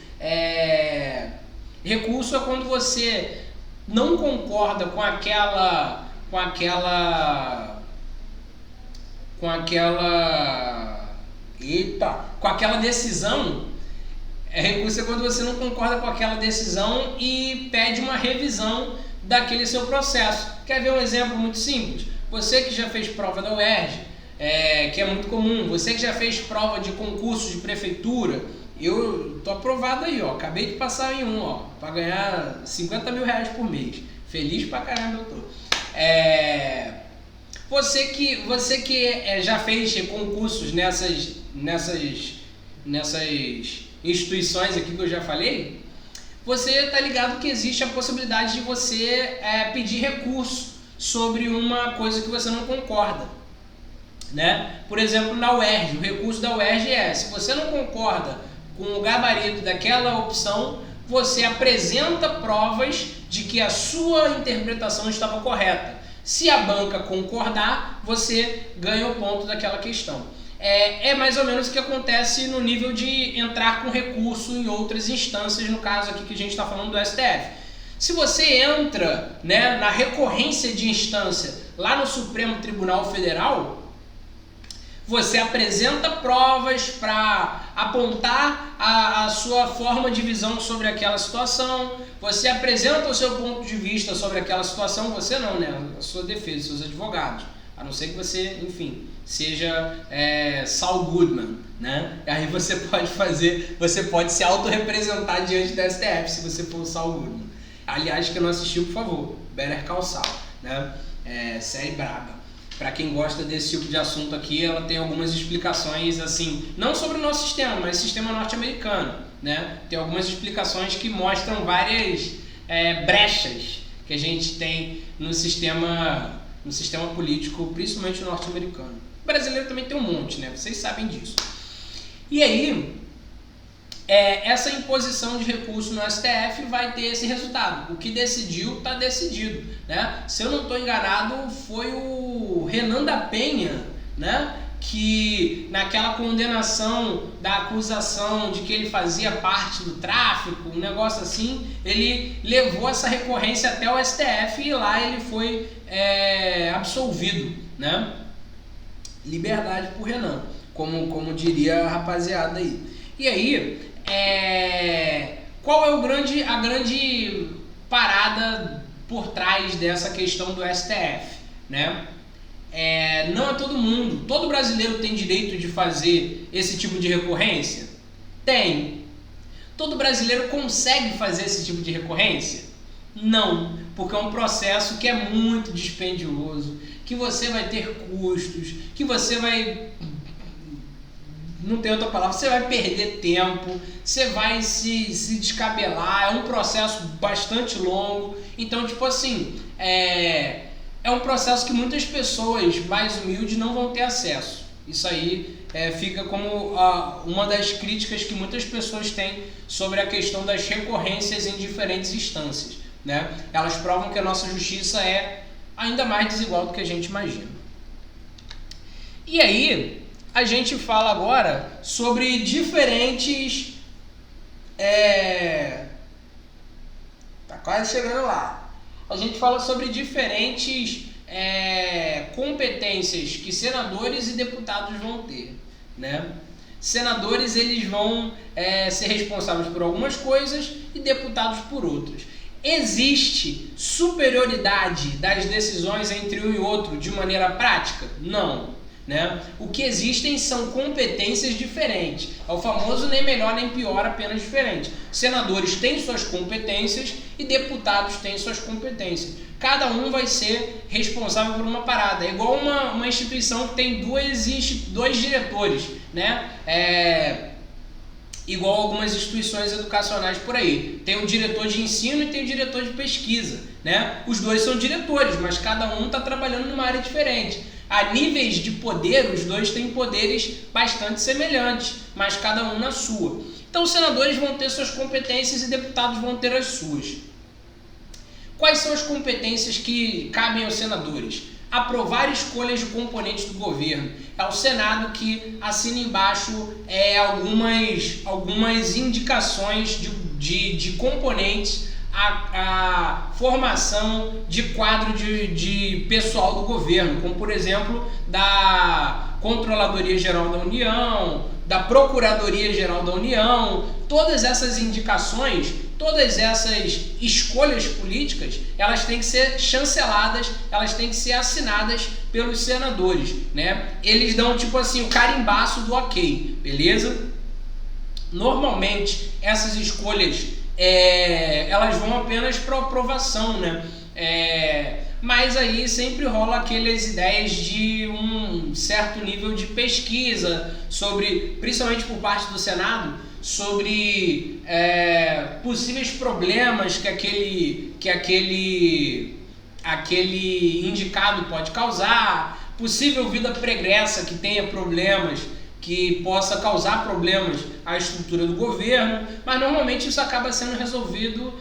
[SPEAKER 1] Recurso é quando você não concorda com aquela decisão. Recurso é quando você não concorda com aquela decisão e pede uma revisão daquele seu processo. Quer ver um exemplo muito simples? Você que já fez prova da UERJ, que é muito comum, você que já fez prova de concurso de prefeitura, eu tô aprovado aí, ó, acabei de passar em para ganhar 50 mil reais por mês. Feliz pra caramba eu tô. Você que já fez concursos nessas instituições aqui que eu já falei, você está ligado que existe a possibilidade de você pedir recurso sobre uma coisa que você não concorda, né? Por exemplo, na UERJ, o recurso da UERJ se você não concorda com o gabarito daquela opção, você apresenta provas de que a sua interpretação estava correta. Se a banca concordar, você ganha o ponto daquela questão. É mais ou menos o que acontece no nível de entrar com recurso em outras instâncias, no caso aqui que a gente está falando do STF. Se você entra, né, na recorrência de instância lá no Supremo Tribunal Federal, você apresenta provas para apontar a sua forma de visão sobre aquela situação, você apresenta o seu ponto de vista sobre aquela situação, você não, né? A sua defesa, seus advogados. A não ser que você, enfim, seja Saul Goodman, né? Aí você pode se autorrepresentar diante da STF se você for o Saul Goodman. Aliás, quem não assistiu, por favor, Better Call Saul, né? Série braba. Para quem gosta desse tipo de assunto aqui, ela tem algumas explicações, assim, não sobre o nosso sistema, mas sistema norte-americano, né? Tem algumas explicações que mostram várias brechas que a gente tem no sistema político, principalmente norte-americano. O brasileiro também tem um monte, né? Vocês sabem disso. E aí, essa imposição de recurso no STF vai ter esse resultado. O que decidiu, está decidido, né? Se eu não estou enganado, foi o Renan da Penha, né? Que naquela condenação da acusação de que ele fazia parte do tráfico, um negócio assim, ele levou essa recorrência até o STF e lá ele foi absolvido, né? Liberdade pro Renan, como diria a rapaziada aí. E aí, qual é a grande parada por trás dessa questão do STF, né? Não é todo brasileiro tem direito de fazer esse tipo de recorrência? Tem. Todo brasileiro consegue fazer esse tipo de recorrência? Não, porque é um processo que é muito dispendioso, que você vai ter custos, que você vai... Não tem outra palavra, você vai perder tempo, você vai se descabelar, é um processo bastante longo. Então, tipo assim, é um processo que muitas pessoas mais humildes não vão ter acesso. Isso aí fica como uma das críticas que muitas pessoas têm sobre a questão das recorrências em diferentes instâncias, né? Elas provam que a nossa justiça é ainda mais desigual do que a gente imagina. E aí, a gente fala agora sobre diferentes... Tá quase chegando lá. A gente fala sobre diferentes competências que senadores e deputados vão ter, né? Senadores, eles vão ser responsáveis por algumas coisas e deputados por outras. Existe superioridade das decisões entre um e outro de maneira prática? Não, né? O que existem são competências diferentes. É o famoso nem melhor nem pior, apenas diferente. Senadores têm suas competências e deputados têm suas competências. Cada um vai ser responsável por uma parada. É igual uma instituição que tem dois diretores, né? Igual algumas instituições educacionais por aí. Tem o diretor de ensino e tem o diretor de pesquisa, né? Os dois são diretores, mas cada um está trabalhando numa área diferente. A níveis de poder, os dois têm poderes bastante semelhantes, mas cada um na sua. Então, os senadores vão ter suas competências e deputados vão ter as suas. Quais são as competências que cabem aos senadores? Aprovar escolhas de componentes do governo. É o Senado que assina embaixo algumas indicações de componentes, a formação de quadro de pessoal do governo, como por exemplo da Controladoria Geral da União, da Procuradoria Geral da União. Todas essas indicações, todas essas escolhas políticas, elas têm que ser chanceladas, elas têm que ser assinadas pelos senadores, né? Eles dão tipo assim o carimbaço do ok, beleza? Normalmente essas escolhas elas vão apenas para aprovação, né? Mas aí sempre rola aquelas ideias de um certo nível de pesquisa sobre, principalmente por parte do Senado, sobre possíveis problemas que aquele indicado pode causar, possível vida pregressa que tenha problemas, que possa causar problemas à estrutura do governo, mas normalmente isso acaba sendo resolvido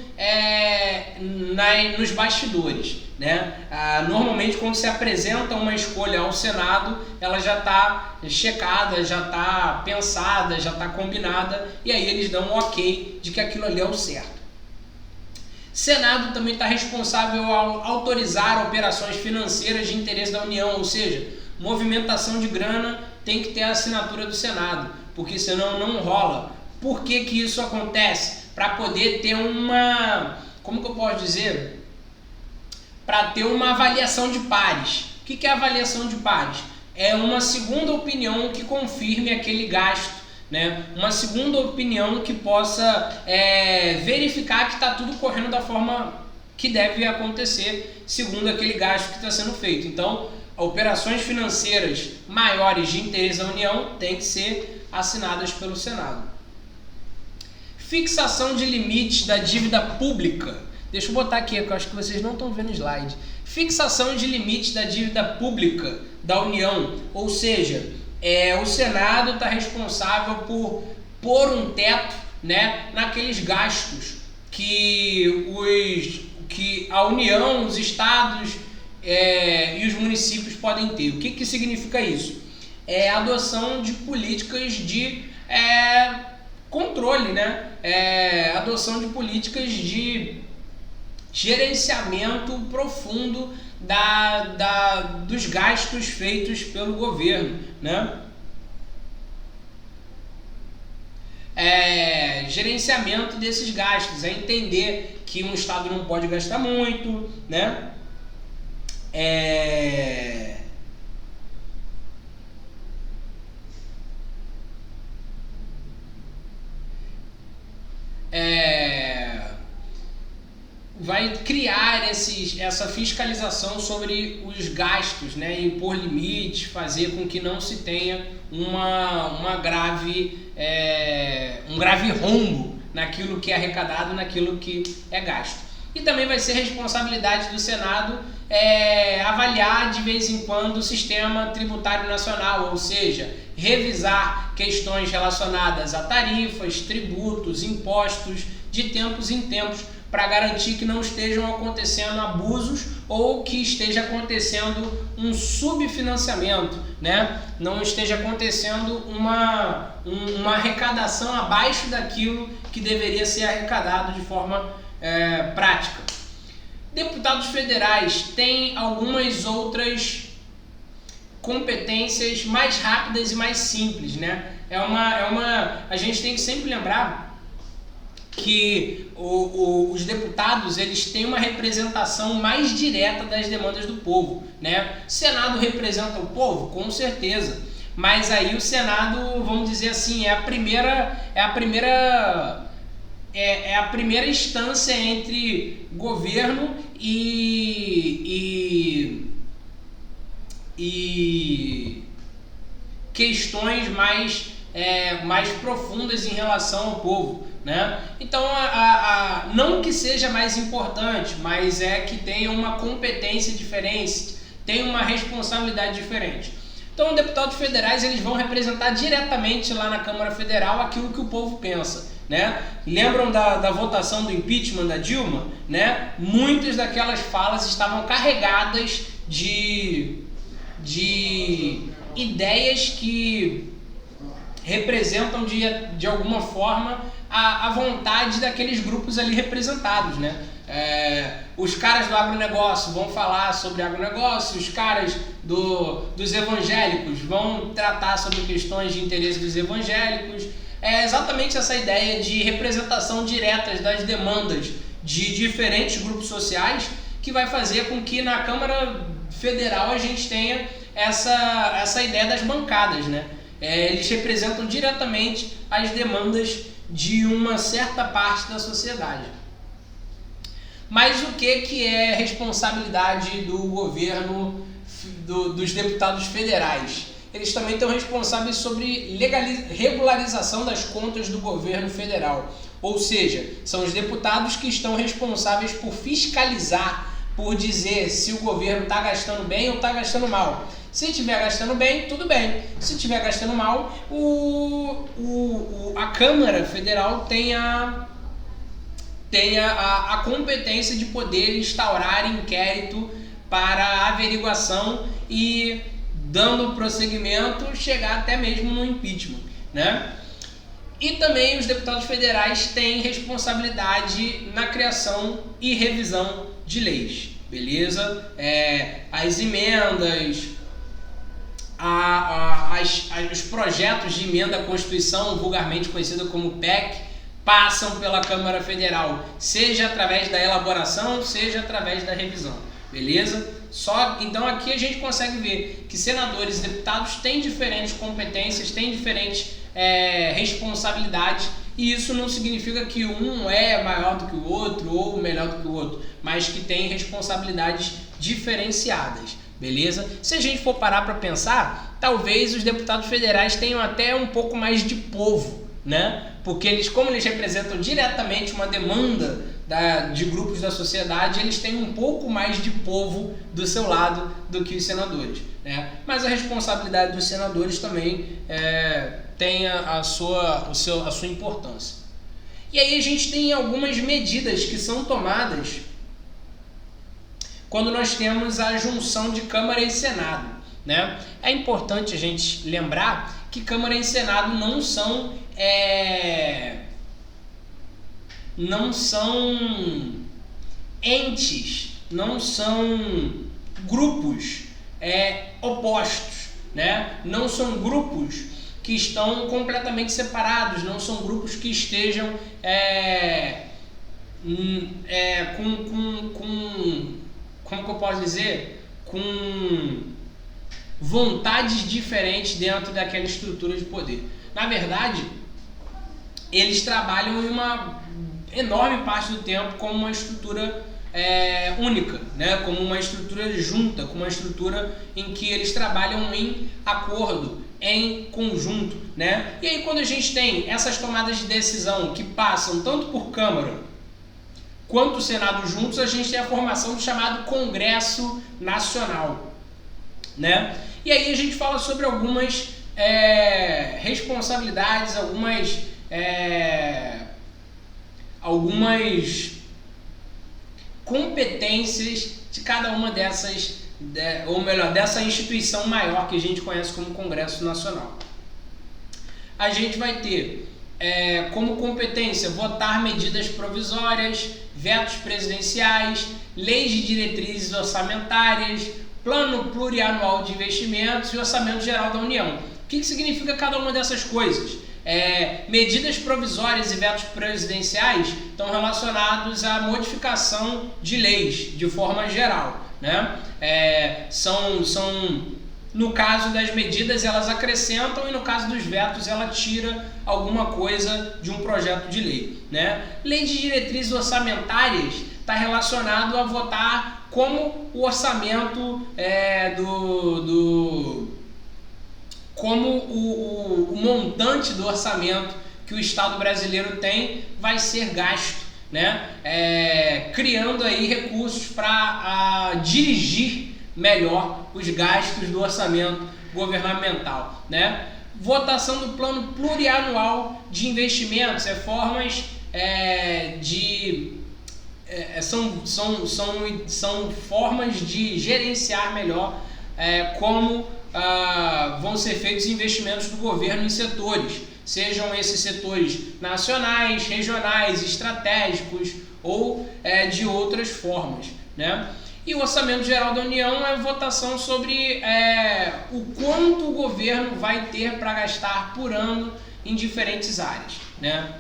[SPEAKER 1] nos bastidores, né? Normalmente quando se apresenta uma escolha ao Senado, ela já está checada, já está pensada, já está combinada, e aí eles dão um ok de que aquilo ali é o certo. Senado também está responsável ao autorizar operações financeiras de interesse da União, ou seja, movimentação de grana tem que ter a assinatura do Senado, porque senão não rola. Por que que isso acontece? Para poder ter como que eu posso dizer? Para ter uma avaliação de pares. que é a avaliação de pares? É uma segunda opinião que confirme aquele gasto, né? Uma segunda opinião que possa verificar que está tudo correndo da forma que deve acontecer, segundo aquele gasto que está sendo feito. Então, operações financeiras maiores de interesse da União têm que ser assinadas pelo Senado. Fixação de limites da dívida pública. Deixa eu botar aqui, que eu acho que vocês não estão vendo o slide. Fixação de limites da dívida pública da União, ou seja, o Senado está responsável por pôr um teto, né, naqueles gastos que a União, os estados e os municípios podem ter. O que significa isso? É a adoção de políticas de controle, né? Adoção de políticas de gerenciamento profundo dos gastos feitos pelo governo, né? Gerenciamento desses gastos, entender que um estado não pode gastar muito, né? Vai criar essa fiscalização sobre os gastos, né? Impor limites, fazer com que não se tenha um grave rombo naquilo que é arrecadado, naquilo que é gasto. E também vai ser responsabilidade do Senado avaliar de vez em quando o sistema tributário nacional, ou seja, revisar questões relacionadas a tarifas, tributos, impostos, de tempos em tempos, para garantir que não estejam acontecendo abusos ou que esteja acontecendo um subfinanciamento, né? Não esteja acontecendo uma arrecadação abaixo daquilo que deveria ser arrecadado de forma prática. Deputados federais têm algumas outras competências mais rápidas e mais simples, né? A gente tem que sempre lembrar que os deputados, eles têm uma representação mais direta das demandas do povo, né? O Senado representa o povo, com certeza, mas aí o Senado, vamos dizer assim, é a primeira instância entre governo e questões mais profundas em relação ao povo, né? Então, não que seja mais importante, mas que tenha uma competência diferente, tem uma responsabilidade diferente. Então, os deputados federais, eles vão representar diretamente lá na Câmara Federal aquilo que o povo pensa, né? Lembram da votação do impeachment da Dilma, né? Muitas daquelas falas estavam carregadas de ideias que representam de alguma forma a vontade daqueles grupos ali representados, né? Os caras do agronegócio vão falar sobre agronegócio, os caras dos evangélicos vão tratar sobre questões de interesse dos evangélicos. É exatamente essa ideia de representação direta das demandas de diferentes grupos sociais que vai fazer com que na Câmara Federal a gente tenha essa ideia das bancadas, né? Eles representam diretamente as demandas de uma certa parte da sociedade. Mas o que é responsabilidade do governo, dos deputados federais? Eles também estão responsáveis sobre regularização das contas do governo federal. Ou seja, são os deputados que estão responsáveis por fiscalizar, por dizer se o governo está gastando bem ou está gastando mal. Se estiver gastando bem, tudo bem. Se estiver gastando mal, a Câmara Federal tem a competência de poder instaurar inquérito para averiguação e, dando prosseguimento, chegar até mesmo no impeachment, né? E também os deputados federais têm responsabilidade na criação e revisão de leis, beleza? As emendas, os projetos de emenda à Constituição, vulgarmente conhecido como PEC, passam pela Câmara Federal, seja através da elaboração, seja através da revisão, beleza? Então aqui a gente consegue ver que senadores e deputados têm diferentes competências, têm diferentes responsabilidades, e isso não significa que um é maior do que o outro ou melhor do que o outro, mas que tem responsabilidades diferenciadas, beleza? Se a gente for parar para pensar, talvez os deputados federais tenham até um pouco mais de povo, né? Porque como eles representam diretamente uma demanda de grupos da sociedade, eles têm um pouco mais de povo do seu lado do que os senadores, né? Mas a responsabilidade dos senadores também tem a sua importância. E aí a gente tem algumas medidas que são tomadas quando nós temos a junção de Câmara e Senado, né? É importante a gente lembrar que Câmara e Senado não são entes, não são grupos opostos, né? Não são grupos que estão completamente separados, não são grupos que estejam como que eu posso dizer? Com vontades diferentes dentro daquela estrutura de poder. Na verdade, eles trabalham em uma enorme parte do tempo como uma estrutura única, né? Como uma estrutura junta, como uma estrutura em que eles trabalham em acordo, em conjunto, né? E aí quando a gente tem essas tomadas de decisão que passam tanto por Câmara quanto o Senado juntos, a gente tem a formação do chamado Congresso Nacional, né? E aí a gente fala sobre algumas responsabilidades, algumas competências de cada uma dessas, ou melhor, dessa instituição maior que a gente conhece como Congresso Nacional. A gente vai ter como competência votar medidas provisórias, vetos presidenciais, leis de diretrizes orçamentárias, plano plurianual de investimentos e orçamento geral da União. O que significa cada uma dessas coisas? Medidas provisórias e vetos presidenciais estão relacionados à modificação de leis de forma geral, né? No caso das medidas, elas acrescentam, e no caso dos vetos, ela tira alguma coisa de um projeto de lei, né? Lei de diretrizes orçamentárias está relacionado a votar como o orçamento como o montante do orçamento que o Estado brasileiro tem vai ser gasto, né? Criando aí recursos para dirigir melhor os gastos do orçamento governamental, né? Votação do plano plurianual de investimentos, são formas de gerenciar melhor como vão ser feitos investimentos do governo em setores, sejam esses setores nacionais, regionais, estratégicos ou de outras formas, né? E o Orçamento Geral da União é votação sobre o quanto o governo vai ter para gastar por ano em diferentes áreas, né?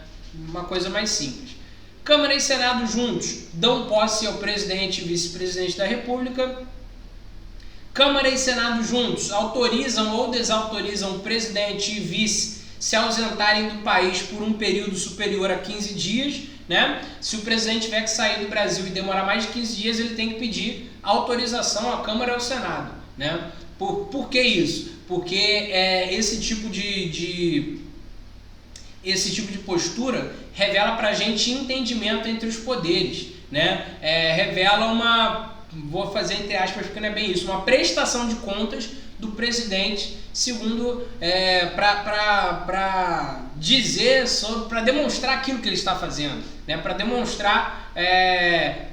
[SPEAKER 1] Uma coisa mais simples. Câmara e Senado juntos dão posse ao presidente e vice-presidente da República. Câmara e Senado juntos autorizam ou desautorizam o presidente e vice se ausentarem do país por um período superior a 15 dias, né? Se o presidente tiver que sair do Brasil e demorar mais de 15 dias, ele tem que pedir autorização à Câmara e ao Senado, né? Por que isso? Porque esse tipo de postura revela para a gente entendimento entre os poderes, né? Revela vou fazer entre aspas porque não é bem isso, uma prestação de contas do presidente, segundo para demonstrar aquilo que ele está fazendo, né? Para demonstrar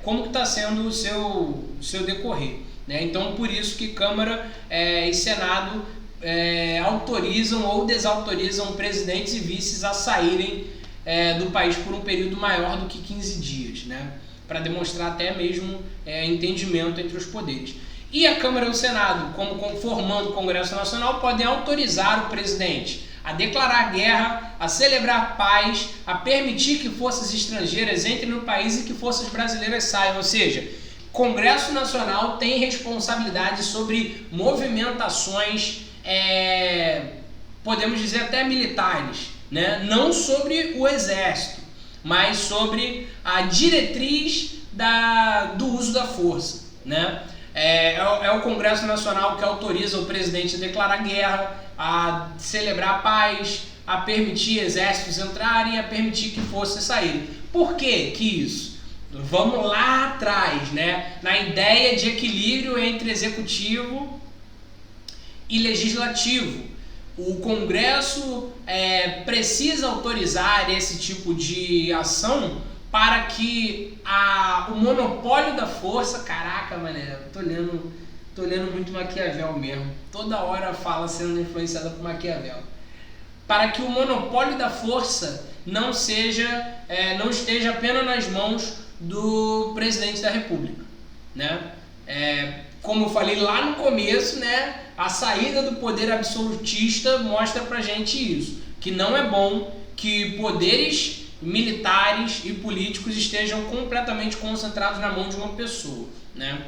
[SPEAKER 1] como que está sendo o seu decorrer, né? Então por isso que Câmara e Senado autorizam ou desautorizam presidentes e vices a saírem do país por um período maior do que 15 dias, né? Para demonstrar até mesmo entendimento entre os poderes. E a Câmara e o Senado, como formando o Congresso Nacional, podem autorizar o presidente a declarar guerra, a celebrar paz, a permitir que forças estrangeiras entrem no país e que forças brasileiras saiam. Ou seja, Congresso Nacional tem responsabilidade sobre movimentações, podemos dizer até militares, né? Não sobre o Exército, mas sobre a diretriz do uso da força, né? É o Congresso Nacional que autoriza o presidente a declarar guerra, a celebrar a paz, a permitir exércitos entrarem, a permitir que forças saírem. Por que isso? Vamos lá atrás, né? Na ideia de equilíbrio entre executivo e legislativo. O Congresso precisa autorizar esse tipo de ação para que o monopólio da força... Caraca, mané, tô lendo muito Maquiavel mesmo. Toda hora fala sendo influenciada por Maquiavel. Para que o monopólio da força não esteja apenas nas mãos do presidente da República, né? Como eu falei lá no começo, né? A saída do poder absolutista mostra pra gente isso, que não é bom que poderes militares e políticos estejam completamente concentrados na mão de uma pessoa, né?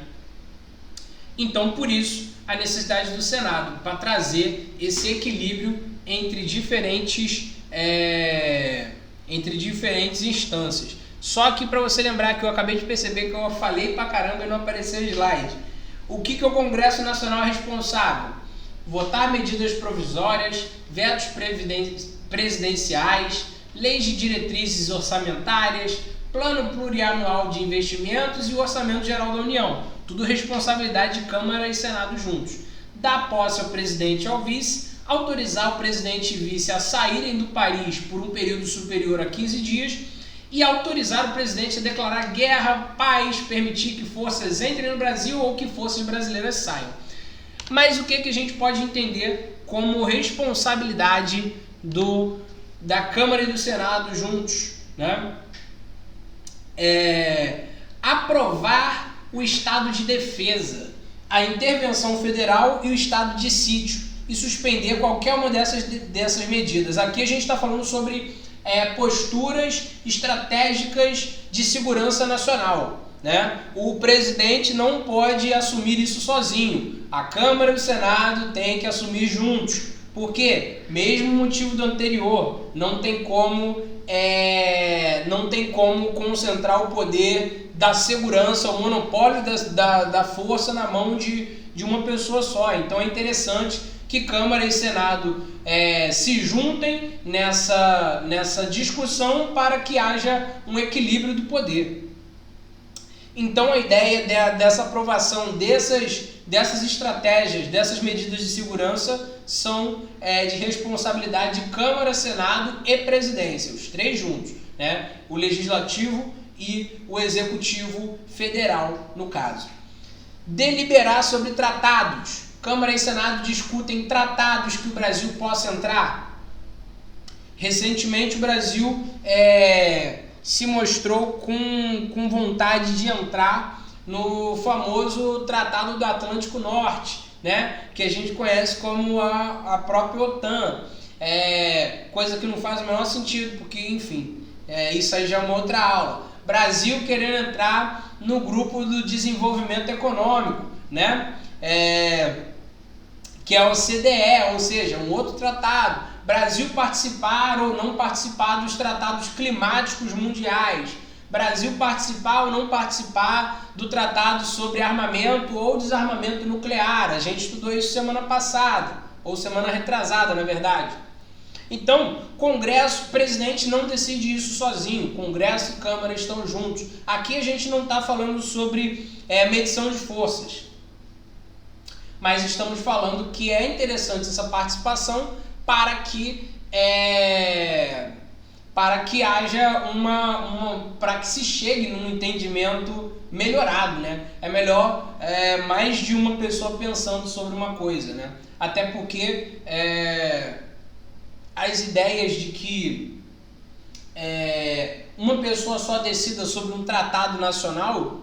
[SPEAKER 1] Então, por isso, a necessidade do Senado, para trazer esse equilíbrio entre diferentes instâncias. Só que para você lembrar que eu acabei de perceber que eu falei pra caramba e não apareceu o slide. O que o Congresso Nacional é responsável? Votar medidas provisórias, vetos presidenciais, leis de diretrizes orçamentárias, plano plurianual de investimentos e o orçamento geral da União. Tudo responsabilidade de Câmara e Senado juntos. Dar posse ao presidente e ao vice, autorizar o presidente e vice a saírem do país por um período superior a 15 dias e autorizar o presidente a declarar guerra, paz, permitir que forças entrem no Brasil ou que forças brasileiras saiam. Mas o que a gente pode entender como responsabilidade da Câmara e do Senado juntos, né? Aprovar o estado de defesa, a intervenção federal e o estado de sítio e suspender qualquer uma dessas medidas. Aqui a gente está falando sobre posturas estratégicas de segurança nacional, né? O presidente não pode assumir isso sozinho. A Câmara e o Senado têm que assumir juntos. Por quê? Mesmo motivo do anterior, não tem como concentrar o poder da segurança, o monopólio da força na mão de uma pessoa só. Então é interessante que Câmara e Senado se juntem nessa discussão para que haja um equilíbrio do poder. Então a ideia dessa aprovação dessas estratégias, dessas medidas de segurança são de responsabilidade de Câmara, Senado e Presidência, os três juntos, né? O Legislativo e o Executivo Federal, no caso. Deliberar sobre tratados. Câmara e Senado discutem tratados que o Brasil possa entrar. Recentemente o Brasil se mostrou com vontade de entrar no famoso Tratado do Atlântico Norte, né? Que a gente conhece como a própria OTAN. Coisa que não faz o menor sentido, porque, enfim, isso aí já é uma outra aula. Brasil querendo entrar no grupo do desenvolvimento econômico, né? Que é o CDE, ou seja, um outro tratado. Brasil participar ou não participar dos tratados climáticos mundiais. Brasil participar ou não participar do tratado sobre armamento ou desarmamento nuclear. A gente estudou isso semana passada, ou semana retrasada, na verdade. Então, Congresso, presidente não decide isso sozinho. Congresso e Câmara estão juntos. Aqui a gente não está falando sobre medição de forças, mas estamos falando que é interessante essa participação para que haja para que se chegue num entendimento melhorado, né? É melhor mais de uma pessoa pensando sobre uma coisa, né? Até porque as ideias de que uma pessoa só decida sobre um tratado nacional,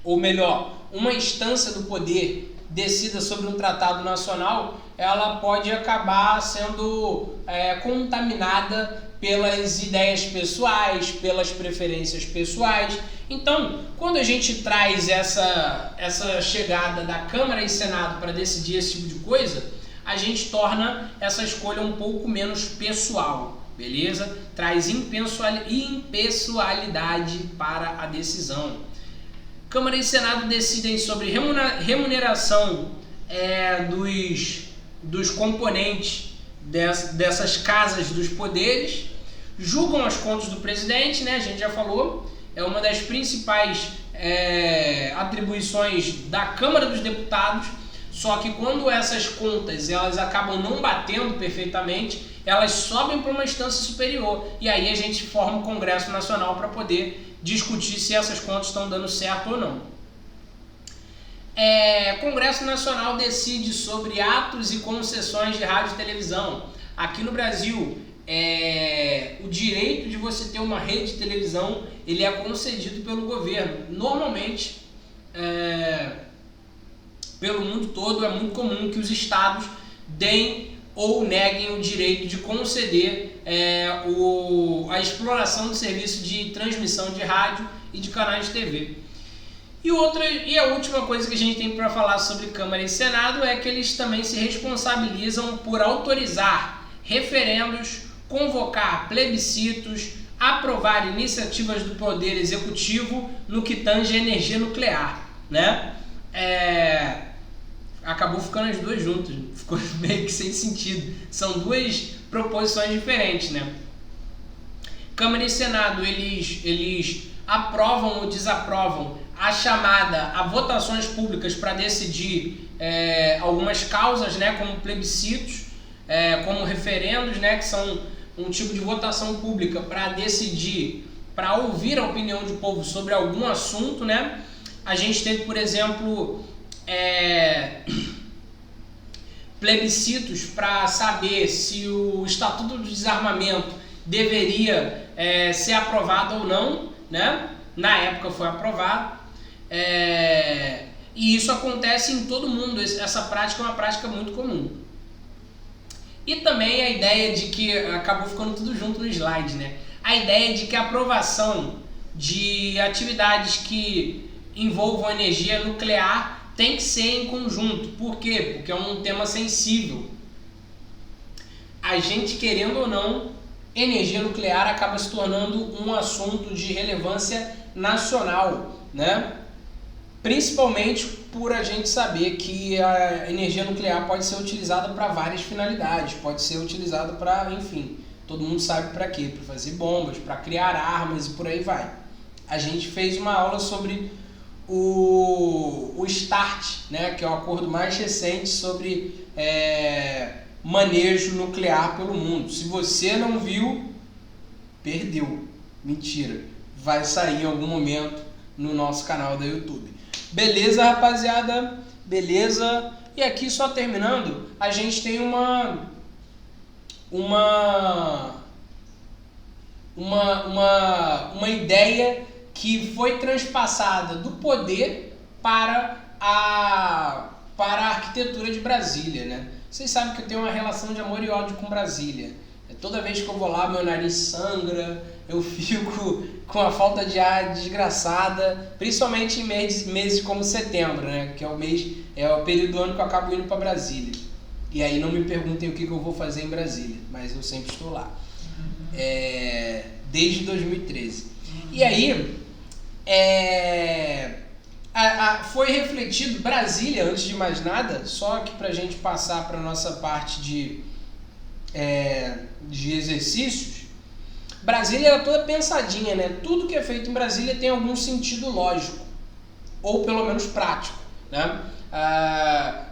[SPEAKER 1] ou melhor, uma instância do poder decida sobre um tratado nacional, ela pode acabar sendo contaminada pelas ideias pessoais, pelas preferências pessoais. Então, quando a gente traz essa chegada da Câmara e Senado para decidir esse tipo de coisa, a gente torna essa escolha um pouco menos pessoal, beleza? Traz impessoalidade para a decisão. Câmara e Senado decidem sobre remuneração dos componentes dessas casas dos poderes, julgam as contas do presidente, né? A gente já falou, é uma das principais atribuições da Câmara dos Deputados, só que quando essas contas elas acabam não batendo perfeitamente, elas sobem para uma instância superior, e aí a gente forma o Congresso Nacional para poder discutir se essas contas estão dando certo ou não. Congresso Nacional decide sobre atos e concessões de rádio e televisão. Aqui no Brasil, o direito de você ter uma rede de televisão, ele é concedido pelo governo. Normalmente, pelo mundo todo, é muito comum que os estados deem ou neguem o direito de conceder a exploração do serviço de transmissão de rádio e de canais de TV. E a última coisa que a gente tem para falar sobre Câmara e Senado é que eles também se responsabilizam por autorizar referendos, convocar plebiscitos, aprovar iniciativas do Poder Executivo no que tange a energia nuclear, né? Acabou ficando as duas juntas, ficou meio que sem sentido. São duas proposições diferentes, né? Câmara e Senado, eles aprovam ou desaprovam a votações públicas para decidir algumas causas, né, como plebiscitos, como referendos, né, que são um tipo de votação pública para decidir, para ouvir a opinião do povo sobre algum assunto, né? A gente teve, por exemplo, plebiscitos para saber se o Estatuto do Desarmamento deveria ser aprovado ou não, né? Na época foi aprovado, e isso acontece em todo mundo. Essa prática é uma prática muito comum. E também a ideia de que, acabou ficando tudo junto no slide, né? A ideia de que a aprovação de atividades que envolvam energia nuclear tem que ser em conjunto. Por quê? Porque é um tema sensível. A gente, querendo ou não, energia nuclear acaba se tornando um assunto de relevância nacional, né? Principalmente por a gente saber que a energia nuclear pode ser utilizada para várias finalidades, pode ser utilizada para, enfim, todo mundo sabe para quê, para fazer bombas, para criar armas e por aí vai. A gente fez uma aula sobre o START, né, que é o acordo mais recente sobre manejo nuclear pelo mundo. Se você não viu, perdeu. Mentira. Vai sair em algum momento no nosso canal da YouTube. Beleza, rapaziada? Beleza? E aqui, só terminando, a gente tem uma ideia que foi transpassada do poder para a arquitetura de Brasília, né? Vocês sabem que eu tenho uma relação de amor e ódio com Brasília. Toda vez que eu vou lá, meu nariz sangra, eu fico com a falta de ar desgraçada, principalmente em meses como setembro, né? Que é o período do ano que eu acabo indo para Brasília. E aí não me perguntem o que eu vou fazer em Brasília, mas eu sempre estou lá. Desde 2013. E aí, foi refletido Brasília, antes de mais nada, só que para a gente passar para a nossa parte de exercícios. Brasília é toda pensadinha, né? Tudo que é feito em Brasília tem algum sentido lógico, ou pelo menos prático, né?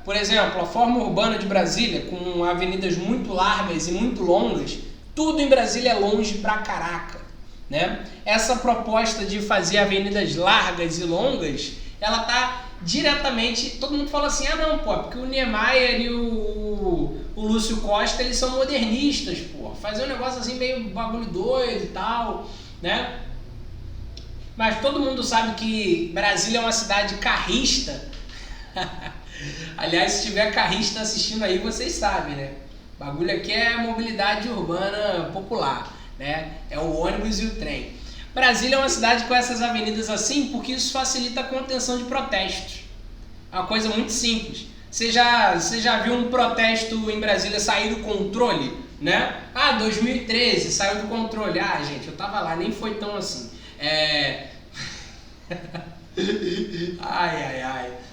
[SPEAKER 1] Por exemplo, a forma urbana de Brasília, com avenidas muito largas e muito longas, tudo em Brasília é longe pra caraca, né? Essa proposta de fazer avenidas largas e longas, ela tá diretamente... Todo mundo fala assim, não, pô, porque o Niemeyer e o Lúcio Costa, eles são modernistas, pô. Fazer um negócio assim meio bagulho doido e tal, né? Mas todo mundo sabe que Brasília é uma cidade carrista. Aliás, se tiver carrista assistindo aí, vocês sabem, né? O bagulho aqui é mobilidade urbana popular, né? É o ônibus e o trem. Brasília é uma cidade com essas avenidas assim porque isso facilita a contenção de protestos. É uma coisa muito simples. Você já viu um protesto em Brasília sair do controle, né? 2013 saiu do controle. Gente, eu tava lá, nem foi tão assim.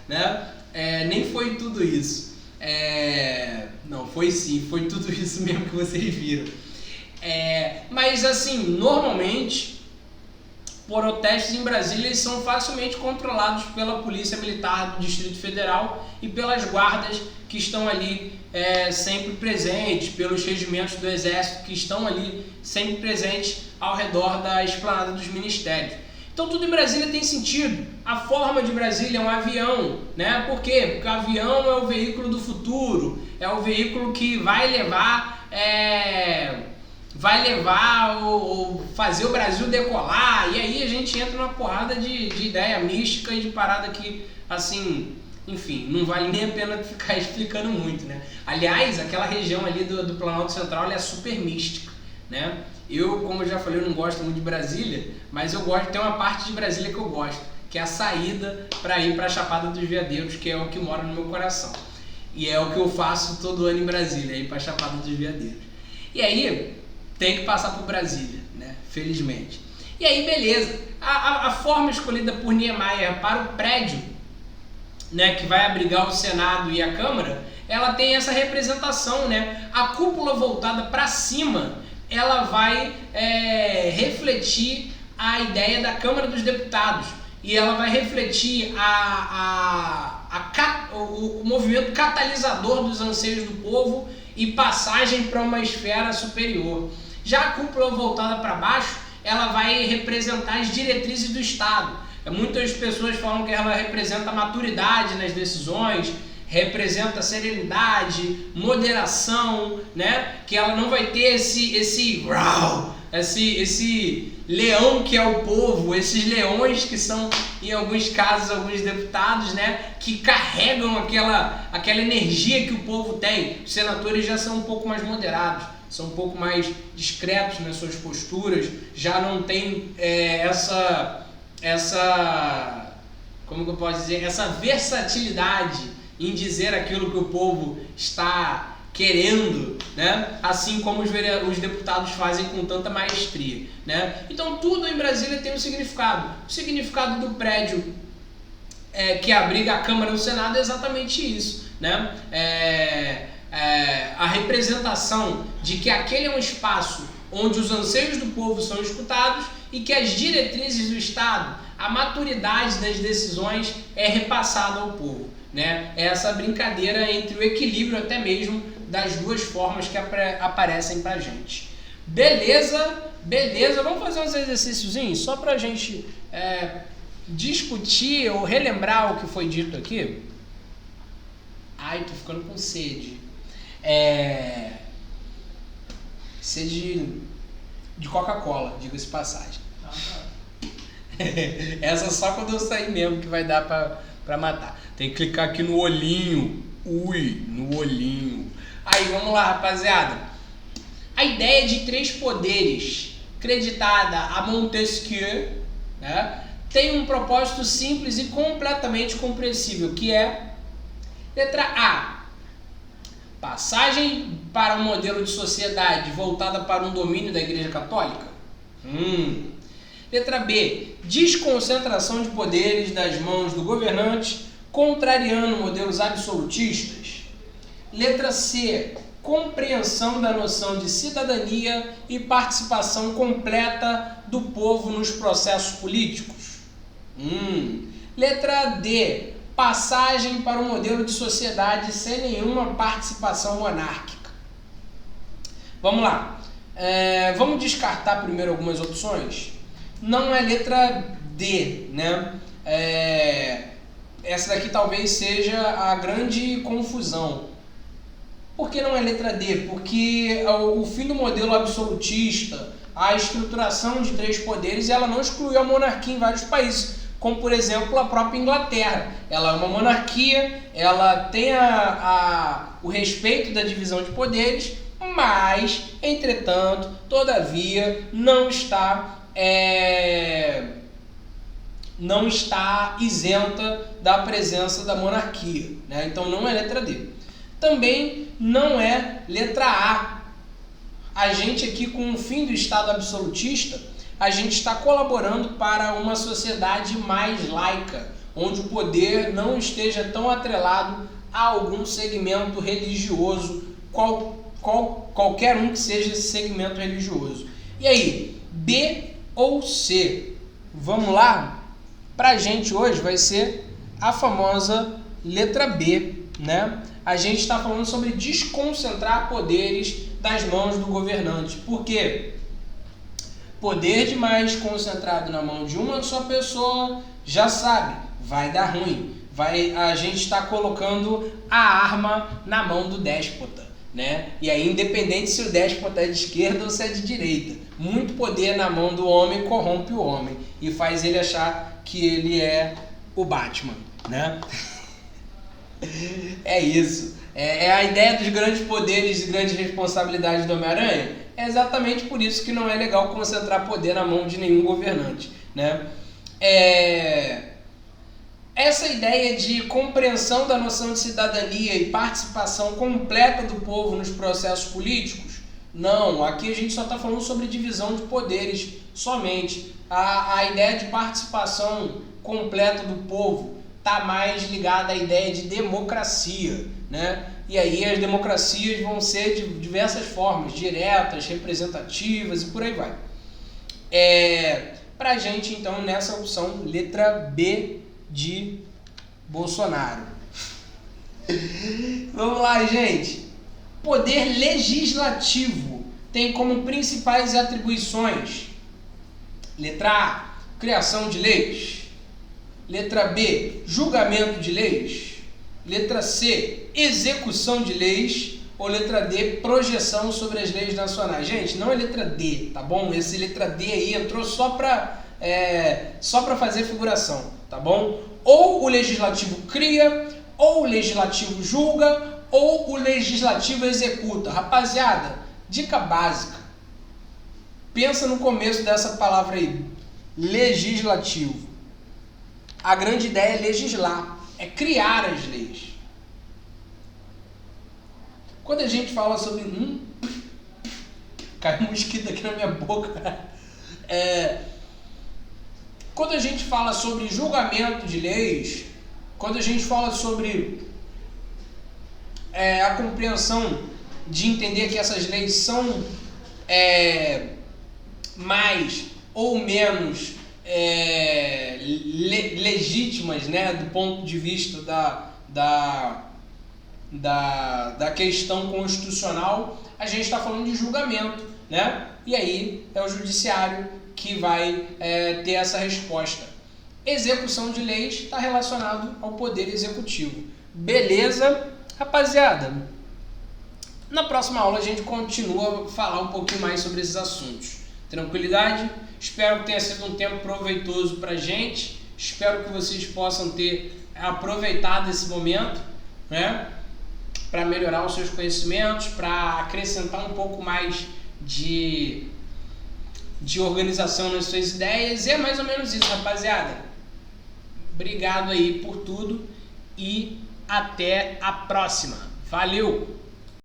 [SPEAKER 1] Né? Nem foi tudo isso. Não, foi sim, foi tudo isso mesmo que vocês viram. Mas assim, normalmente protestos em Brasília eles são facilmente controlados pela Polícia Militar do Distrito Federal e pelas guardas que estão ali sempre presentes, pelos regimentos do Exército que estão ali sempre presentes ao redor da esplanada dos ministérios. Então tudo em Brasília tem sentido. A forma de Brasília é um avião, né? Por quê? Porque o avião é o veículo do futuro, é o veículo que vai levar ou fazer o Brasil decolar, e aí a gente entra numa porrada de ideia mística e de parada que, assim, enfim, não vale nem a pena ficar explicando muito, né? Aliás, aquela região ali do Planalto Central ela é super mística, né? Eu, como eu já falei, eu não gosto muito de Brasília, mas eu gosto, tem uma parte de Brasília que eu gosto, que é a saída para ir para a Chapada dos Veadeiros, que é o que mora no meu coração. E é o que eu faço todo ano em Brasília, ir para a Chapada dos Veadeiros. E aí, tem que passar por Brasília, né? Felizmente. E aí, beleza. A forma escolhida por Niemeyer para o prédio, né, que vai abrigar o Senado e a Câmara, ela tem essa representação, né? A cúpula voltada para cima, ela vai refletir a ideia da Câmara dos Deputados e ela vai refletir o movimento catalisador dos anseios do povo e passagem para uma esfera superior. Já a cúpula voltada para baixo, ela vai representar as diretrizes do Estado. Muitas pessoas falam que ela representa a maturidade nas decisões, representa serenidade, moderação, né? Que ela não vai ter esse leão que é o povo, esses leões que são, em alguns casos, alguns deputados, né? Que carregam aquela energia que o povo tem. Os senadores já são um pouco mais moderados, são um pouco mais discretos nas suas posturas, já não tem como que eu posso dizer, essa versatilidade em dizer aquilo que o povo está querendo, né? Assim como os deputados fazem com tanta maestria, né? Então tudo em Brasília tem um significado. O significado do prédio que abriga a Câmara e o Senado é exatamente isso, né? A representação de que aquele é um espaço onde os anseios do povo são escutados e que as diretrizes do Estado, a maturidade das decisões é repassada ao povo, né? É essa brincadeira entre o equilíbrio até mesmo das duas formas que aparecem pra gente. Beleza? Vamos fazer uns exercíciozinhos só pra gente discutir ou relembrar o que foi dito aqui. Ai, tô ficando com sede. Sede de Coca-Cola, diga-se passagem. Essa só quando eu sair mesmo que vai dar pra matar. Tem que clicar aqui no olhinho. No olhinho. Aí, vamos lá, rapaziada. A ideia de 3 poderes, creditada a Montesquieu, né, tem um propósito simples e completamente compreensível, que é letra A. Passagem para um modelo de sociedade voltada para um domínio da Igreja Católica. Letra B. Desconcentração de poderes das mãos do governante, contrariando modelos absolutistas. Letra C. Compreensão da noção de cidadania e participação completa do povo nos processos políticos. Letra D. Passagem para um modelo de sociedade sem nenhuma participação monárquica. Vamos lá. Vamos descartar primeiro algumas opções. Não é letra D, né? Essa daqui talvez seja a grande confusão. Por que não é letra D? Porque o fim do modelo absolutista, a estruturação de 3 poderes, ela não excluiu a monarquia em vários países. como por exemplo a própria Inglaterra. Ela é uma monarquia, ela tem o respeito da divisão de poderes, mas, entretanto, todavia, não está isenta da presença da monarquia, né? Então não é letra D. Também não é letra A. A gente aqui, com o fim do Estado absolutista, a gente está colaborando para uma sociedade mais laica, onde o poder não esteja tão atrelado a algum segmento religioso, qualquer um que seja esse segmento religioso. E aí, B ou C? Vamos lá? Para a gente hoje vai ser a famosa letra B, né? A gente está falando sobre desconcentrar poderes das mãos do governante. Por quê? Poder demais concentrado na mão de uma só pessoa, já sabe, vai dar ruim. A gente está colocando a arma na mão do déspota, né? E aí, independente se o déspota é de esquerda ou se é de direita, muito poder na mão do homem corrompe o homem e faz ele achar que ele é o Batman, né? É isso. É a ideia dos grandes poderes e grandes responsabilidades do Homem-Aranha. É exatamente por isso que não é legal concentrar poder na mão de nenhum governante, né? Essa ideia de compreensão da noção de cidadania e participação completa do povo nos processos políticos, não, aqui a gente só está falando sobre divisão de poderes somente. A ideia de participação completa do povo está mais ligada à ideia de democracia, né? E aí as democracias vão ser de diversas formas, diretas, representativas e por aí vai. Pra gente, então, nessa opção, letra B de Bolsonaro. Vamos lá, gente. Poder legislativo tem como principais atribuições: letra A, criação de leis. Letra B, julgamento de leis. Letra C, execução de leis. Ou letra D, projeção sobre as leis nacionais. Gente, não é letra D, tá bom? Esse letra D aí entrou só para fazer figuração, tá bom? Ou o legislativo cria, ou o legislativo julga, ou o legislativo executa. Rapaziada, dica básica. Pensa no começo dessa palavra aí, legislativo. A grande ideia é legislar, é criar as leis. Quando a gente fala sobre... caiu um mosquito aqui na minha boca. Quando a gente fala sobre julgamento de leis, quando a gente fala sobre a compreensão de entender que essas leis são mais ou menos legítimas, né, do ponto de vista da questão constitucional, a gente está falando de julgamento, né? E aí é o judiciário que vai ter essa resposta. Execução de leis está relacionado ao poder executivo. Beleza, rapaziada? Na próxima aula a gente continua a falar um pouquinho mais sobre esses assuntos. Tranquilidade? Espero que tenha sido um tempo proveitoso para a gente. Espero que vocês possam ter aproveitado esse momento, né, para melhorar os seus conhecimentos, para acrescentar um pouco mais de organização nas suas ideias. E é mais ou menos isso, rapaziada. Obrigado aí por tudo e até a próxima. Valeu!